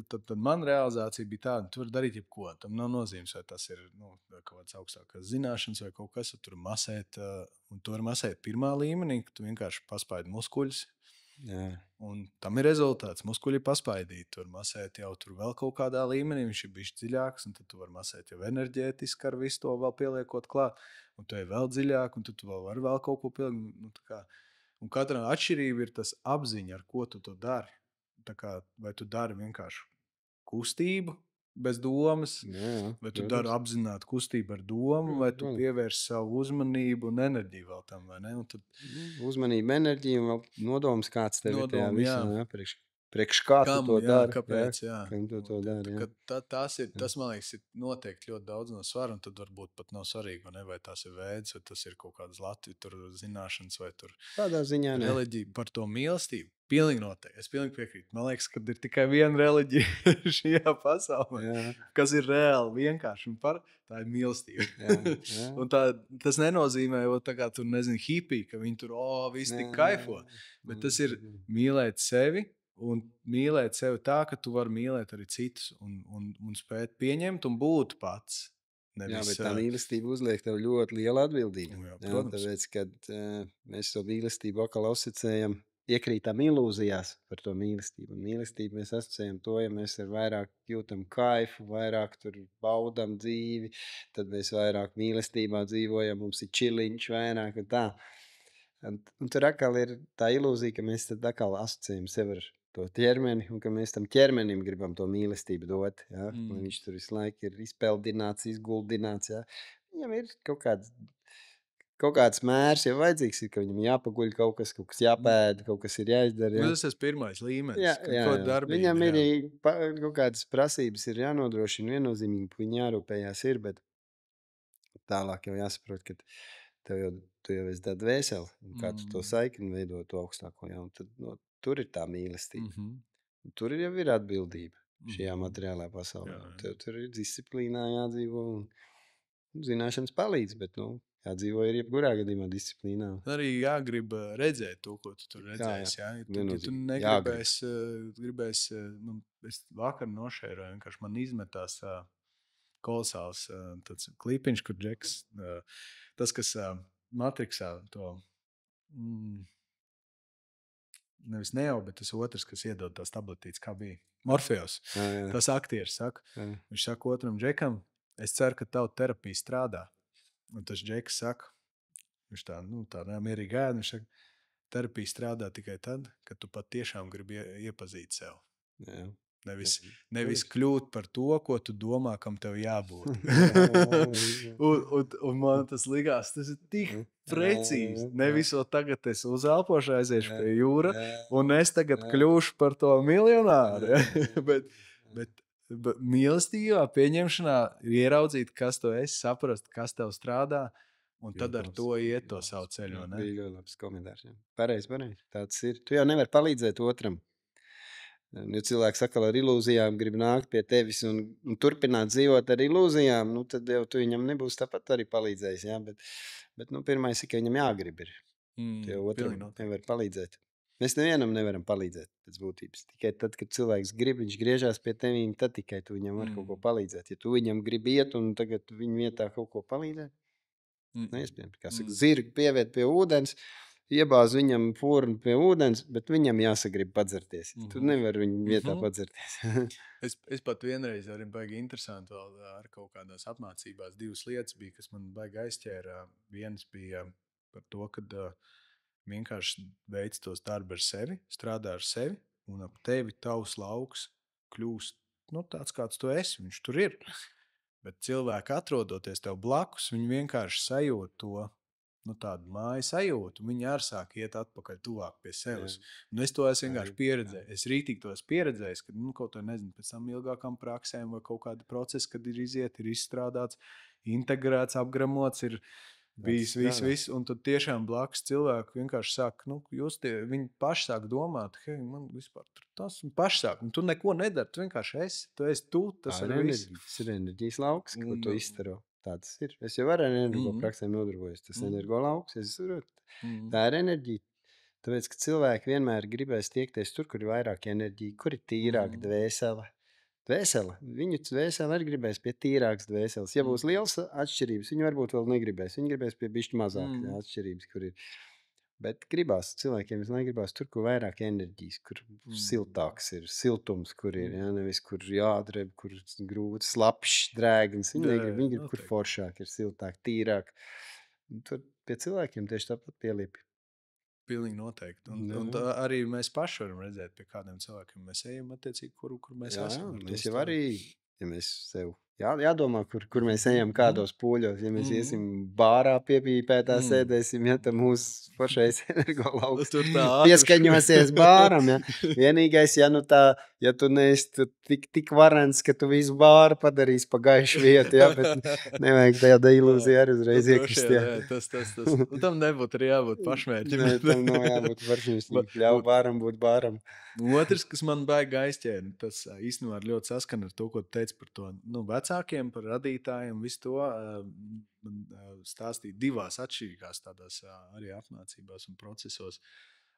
tad man realizācija bija tāda, tu vari darīt jebko. Tam nav nozīmes, vai tas ir kaut kāds augstākās zināšanas vai kaut kas, tur masēt. Un tu vari masēt pirmā līmenī, ka tu vienkārši paspaidi muskuļus. Jā. Un tam ir rezultāts. Muskuļi ir paspaidīti. Tu vari masēt jau tur vēl kaut kādā līmenī, viņš ir bijis dziļāks, un tad tu vari masēt jau enerģētiski ar visu to vēl pieliekot klāt. Un tu ej vēl dziļāk, un tu vari vēl kaut ko pielikt. Un katra atšķirība ir tas apziņa, ar ko tu to dari. Vai tu dari vienkārši kustību bez domas, vai tu dari apzināti kustību ar domu, vai tu pievērsi savu uzmanību un enerģiju vēl tam, vai ne? Un tad... Uzmanība, enerģija un vēl nodoms, kāds tev ir tajā visā, priekš kā tu to dari. Kāpēc, jā. To dari, jā. Tas, man liekas, ir noteikti ļoti daudz no svara, un tad varbūt pat nav svarīgi, vai tas ir veids, vai tas ir kaut kādas Latvijas zināšanas, vai tur tādā ziņā reliģija par to mīlestību. Pilnīgi noteikti. Es pilnīgi piekrītu. Man liekas, ka ir tikai viena reliģija šajā pasaulē, kas ir reāli vienkārši. Tā ir mīlestība. Jā. Un tas nenozīmē, ka tur nezinu hipiji, ka viņi tur visi tik kaifo. Bet tas ir mīlēt sevi un mīlēt sevi tā, ka tu vari mīlēt arī citus un spēt pieņemt un būt pats. Nevis, jā, bet tā mīlestība uzliek tev ļoti lielu atbildību. Jā, protams. Tāpēc, kad mēs to mīlestību atkal asociējam, iekrītam ilūzijās par to mīlestību. Un mīlestību mēs asociējam to, ja mēs ar vairāk jūtam kaifu, vairāk tur baudam dzīvi, tad mēs vairāk mīlestībā dzīvojam, mums ir čiliņš vairāk un tā. Un tur atkal ir tā ilūzija, ka mēs tad atkal asociējam sevi ar to ķermeni un ka mēs tam ķermenim gribam to mīlestību dot. Ja? Lai viņš tur visu laiku ir izpeldināts, izguldināts. Ja? Viņam ir kaut kāds mērs, ja vajadzīgs ir, ka viņam jāpaguļ kaut kas jāpēda, kaut kas ir jāizdara. Ja? Tas ir pirmais līmenis. Jā. Viņam ir kaut kādas prasības ir jānodrošina viennozīmīgi, ka viņi jārūpējās ir, bet tālāk jau jāsaprot, ka tu jau esi tā dvēseli, un kā tu to saikni veido to augstāko, ja? Un tad tur ir tā mīlestība. Tur jau ir atbildība šajā materiālā pasaulē. Tev tur ir disciplīnā jādzīvo un zināšanas palīdz, bet jādzīvo ir jebkurā gadījumā disciplīnā. Arī jāgrib redzēt to, ko tu tur redzēsi. Ja tu negribēsi, es vakar nošēroju, vienkārši man izmetās kolosāls tāds klipiņš, kur Džeks, tas, kas Matrixā to, nevis Neo, bet tas otrs, kas iedod tās tabletītes, kā bija Morfeus. Tas aktieris saka, viņš saka otram Džekam, es ceru, ka tavu terapija strādā. Un tas Džeks saka, viņš tā mierīgi ēd, viņš saka, terapija strādā tikai tad, kad tu pat tiešām gribi iepazīt sev. Jā. Nevis kļūt par to, ko tu domā, kam tev jābūt. un man tas likās, tas ir tik precīzi. Nevis tagad es uzelpošu, aiziešu pie jūra, un es tagad kļūšu par to miljonāru. bet mīlestībā, pieņemšanā, ieraudzīt, kas tu esi, saprast, kas tev strādā, un tad ar to iet to savu ceļu. Tas bija ļoti labs komentārs. Pareizi. Tāds ir. Tu jau nevari palīdzēt otram. Ja cilvēks atkal ar ilūzijām grib nākt pie tevis un turpināt dzīvot ar ilūzijām, tad jau tu viņam nebūs tāpat arī palīdzējis. Ja? Bet pirmais ir, ka viņam jāgrib ir. Tev otram nevar palīdzēt. Mēs nevienam nevaram palīdzēt pēc būtības. Tikai tad, kad cilvēks grib, viņš griežās pie tevīm, tad tikai tu viņam var kaut ko palīdzēt. Ja tu viņam gribi iet un tagad viņa vietā kaut ko palīdzēt, neiespējams. Kā saka, zirgu pieviet pie ūdens, iebāz viņam furnu pie ūdens, bet viņam jāsagrib padzerties. Tu nevari viņu vietā padzerties. es pat vienreiz arī baigi interesanti vēl ar kaut kādās apmācībās. Divas lietas bija, kas man baigi aizķēra. Viens bija par to, kad vienkārši veic tos darbu ar sevi, strādā ar sevi, un ap tevi tavs lauks kļūst tāds, kāds tu esi. Viņš tur ir. Bet cilvēki atrodoties tev blakus, viņi vienkārši sajūt to, tādu māju sajūtu, un viņi arī sāk iet atpakaļ tuvāk pie sevis. Un es to esmu vienkārši pieredzējis. Es rītīgi to esmu pieredzējis, kad kaut vai nezinu, pēc tam ilgākām praksēm vai kaut kādi procesi, kad ir iziet, ir izstrādāts, integrēts, apgramots, ir Viss. Un tad tiešām blakus cilvēki vienkārši sāk, viņi paši sāk domāt, hei, man vispār tur tas un paši sāk. Un tu neko nedari, tu vienkārši esi. Tu esi tu, tas ir viss. Tas ir enerģijas lauks, ko tu Un, izstaro. Tā tas ir. Es jau ar energopraksēm nodarbojos. Tas energo lauks, es saprotu. Tā ir enerģija. Tāpēc, ka cilvēki vienmēr gribēs tiekties tur, kur ir vairāk enerģija, kur ir tīrāk dvēsele. Viņu dvēseli arī gribēs pie tīrākas dvēseles. Ja būs liels atšķirības, viņi varbūt vēl negribēs. Viņi gribēs pie bišķi mazāk atšķirības, kur ir. Bet gribās cilvēkiem, gribās tur, kur vairāk enerģijas, kur siltāks ir, siltums, kur ir, nevis kur jādreb, kur grūti, slapjš, drēgns. Viņi grib, kur foršāk ir, siltāk, tīrāk. Un tur pie cilvēkiem tieši tāpat pielīpi. Pilnīgi noteikti. Un arī mēs paši varam redzēt, pie kādiem cilvēkiem mēs ejam, attiecīgi, kur mēs esam. Mēs jau arī, ja mēs sev jādomā, kur mēs ejam, kādos pūļos. Ja mēs iesim bārā piepīpētā, sēdēsim, ja tam mūsu foršais energolauks pieskaņosies bāram. Ja. Vienīgais, ja tu neesi tik varens, ka tu visu bāru padarīsi pa gaišu vietu, ja, bet nevajag tāda ilūzija arī uzreiz iekrist. Ja. Tas. Un tam nebūtu arī jābūt pašmērķim. Tam nav jābūt pašmērķim. Ļauj bāram būt bāram. Otrs, kas man baigi aizķēra, tas īstenībā ļoti saskana ar to, ko tu teici par to vecākiem, par radītājiem, visu to man stāstīja divās atšķirīgās tādās arī apmācībās un procesos,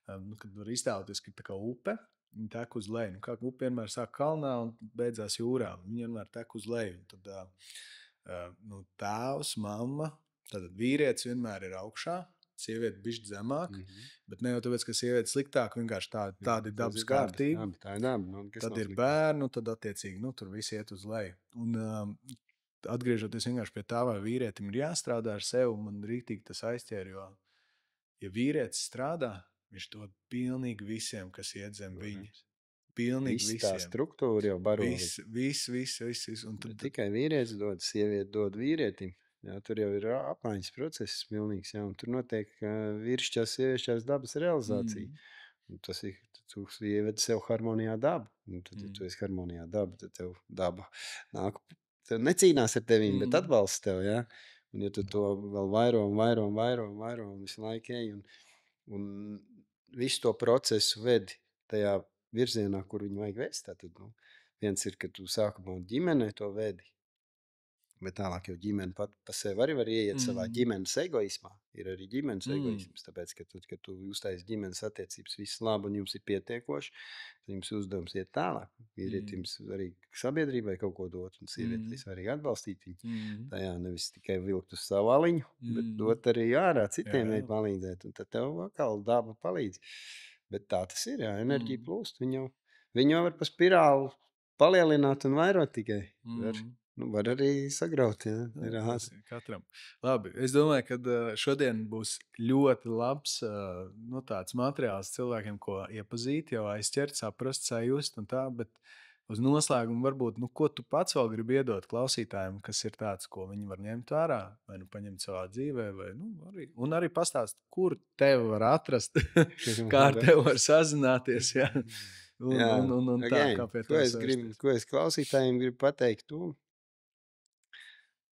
kad var iztēloties, ka tā kā upe, viņa tek uz leju. Kā upe vienmēr sāk kalnā un beidzās jūrā, viņa vienmēr tek uz leju. Tad tēvs, mamma, tad vīrietis vienmēr ir augšā, sieviete bišķi zemāk, bet ne jau tāpēc, ka sieviete sliktāk, vienkārši tāda ir dabas kārtība. Tā ir daba. Tad ir bērnu, tad attiecīgi, tur visi iet uz leju. Un atgriežoties vienkārši pie tā, vai vīrietim ir jāstrādā ar sevi, man rītīgi tas aizķēra, jo, ja vīrietis strādā, viņš dod pilnīgi visiem, kas iet zem viņa. Pilnīgi visiem. Tā struktūra jau baro. Viss. Un tad tikai vīrietis dod, sieviete dod vīrietim. Jā, tur jau ir apmaiņas process pilnīgs, jā, un tur notiek vīrišķās, sievišķās dabas realizācija. Un tas ir, tu ievedi sev harmonijā dabu, un tad, ja tu esi harmonijā dabu, tad tev daba nāk, tev necīnās ar tevīm, bet atbalsta tev, jā. Un ja tu to vēl vairo un visu laiku ej, un visu to procesu vedi tajā virzienā, kur viņu vajag vest, tad, viens ir, ka tu sākumā ģimenē to vedi, bet tālāk jau ģimene pat pa sevi arī var ieiet savā ģimenes egoismā. Ir arī ģimenes egoisms, tāpēc, ka kad tu uztaisi ģimenes attiecības visu labu un jums ir pietiekoši, tad jums uzdevums iet tālāk. Vīrietim arī sabiedrībai kaut ko dot un sievieti svarīgi atbalstīt viņu. Tajā nevis tikai vilkt uz savu aliņu, bet dot arī ārā citiem vajag palīdzēt. Un tad tev atkal daba palīdz. Bet tā tas ir, jā, enerģija plūst. Viņu var pa spirāli palielināt un vairot tikai. Var arī sagraut, jā. Tas ir katram. Labi, es domāju, ka šodien būs ļoti labs tāds materiāls cilvēkiem, ko iepazīt, jau aizķert, saprast, sajust un tā, bet uz noslēgumu varbūt, ko tu pats vēl gribi iedot klausītājiem, kas ir tāds, ko viņi var ņemt vērā, vai paņemt savā dzīvē, vai arī pastāst, kur tevi var atrast, kā ar tevi var sazināties, jā. Un tā, kāpēc ko es klausītājiem gribu pateikt,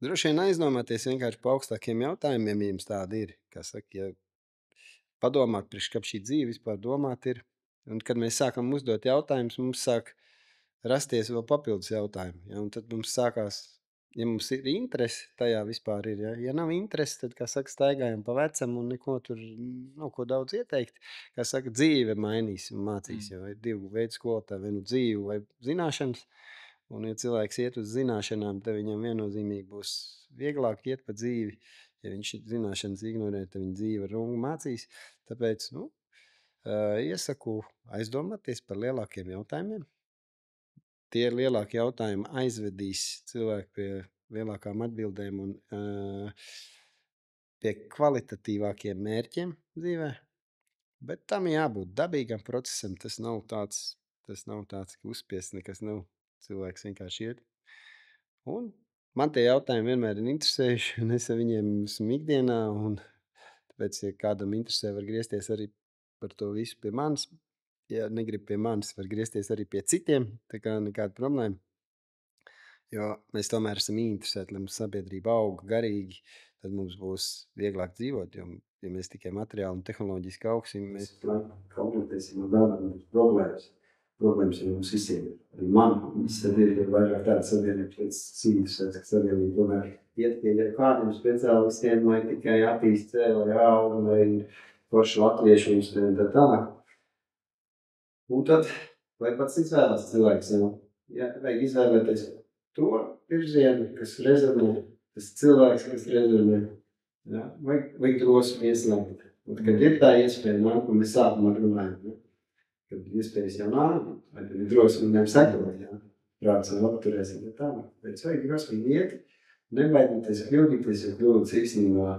droši vien aizdomāties vienkārši pa augstākiem jautājumiem, ja jums tādi ir. Kā saka, ja padomāt, kāpēc šī dzīve vispār domāt ir. Un kad mēs sākam uzdot jautājumus, mums sāk rasties vēl papildus jautājumi. Ja? Un tad mums sākās, ja mums ir interese tajā vispār ir. Ja nav interese, tad, kā saka, staigājam pa vecam un neko tur nav ko daudz ieteikt. Kā saka, dzīve mainīs un mācīs. Ja? Ir divu veidu skolotāji, vai dzīve vai zināšanas. Un, ja cilvēks iet uz zināšanām, tad viņam viennozīmīgi būs vieglāk iet pa dzīvi. Ja viņš zināšanas ignorē, tad viņa dzīve ar rungu mācīs. Tāpēc, iesaku aizdomāties par lielākiem jautājumiem. Tie lielākie jautājumi aizvedīs cilvēku pie lielākām atbildēm un pie kvalitatīvākiem mērķiem dzīvē. Bet tam jābūt dabīgam procesam. Tas nav tāds, ka uzspiest nekas nav. Cilvēks vienkārši iet. Un man tie jautājumi vienmēr ir interesējuši, un es ar viņiem esmu ikdienā, un tāpēc, ja kādam interesē, var griezties arī par to visu pie manis. Ja negrib pie manis, var griezties arī pie citiem, tā kā nekāda problēma. Jo mēs tomēr esam interesēti, lai mums sabiedrība auga garīgi, tad mums būs vieglāk dzīvot, jo, ja mēs tikai materiāli un tehnoloģiski augsim, mēs konfliktēsim un vēlam problēmas. Problēmas ir mums visiem. Arī man, sabiedrība ir vairāk tāda sabiedrība, pēc cīņas, ka sabiedrība tomēr iet pie kādiem speciālistiem, lai tikai attīst vai augu, vai forši latviešu un tā tālāk. Un tad, lai pats izvēlās cilvēks, vajag izvēlēties to virzienu, kas rezonē, tas cilvēks, kas rezonē. Vajag drosmi ieslēgt. Un, kad ir tā iespēja nāk, un mēs sākumā runājam, kad iespējas jau nāk, vai tad ir drosmi viņam sekot, prāts un apturēsim tā. Bet vajag drosmi iet, nebaidīties kļūdīties, jo kļūdas īstenībā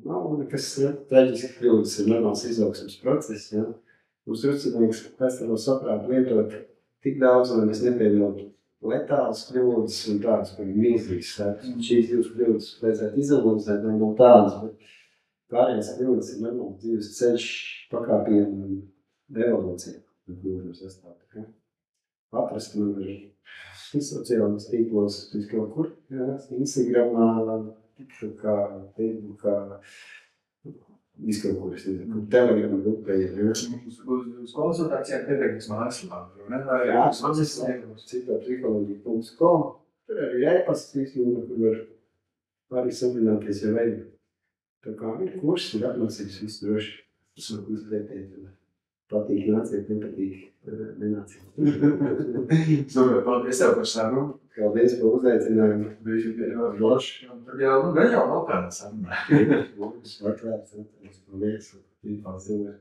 nav nekas traģiski kļūdas, ir normāls izaugsmes process. Mums rucinīgs pēc tam saprāt lietot tik daudz, lai mēs nepieļautu letāls kļūdas un tādas, ka mīzlīgs sētas. Šīs divas kļūdas vajadzētu izanalizēt, lai nav tādas, bet pārējās kļūdas ir normāls dzīves ceļš, pakāpienu un evolūcija. Atrast man ir sociālās tīklos, kaut kur, Instagramā, Facebookā, izkaut, es nezinu, Telegram grupē ir. Uz konsultācijām pieteikties mājaslapā, ne? Jā, citopsiholoģija.com. Tur arī e-pasts, kur var arī samināties, ja vajag. Tā kā ir kurs, ir apmācības viss droši. Tas var uzlietiet. Patīk nāciet, nepatīk nenāciet. Super, paldies tev par sarunu. Paldies par uzaicinājumu. Biju ļoti droši. Tad jau, gan jau nav kāda saruna. Svartvērts, paldies. Paldies.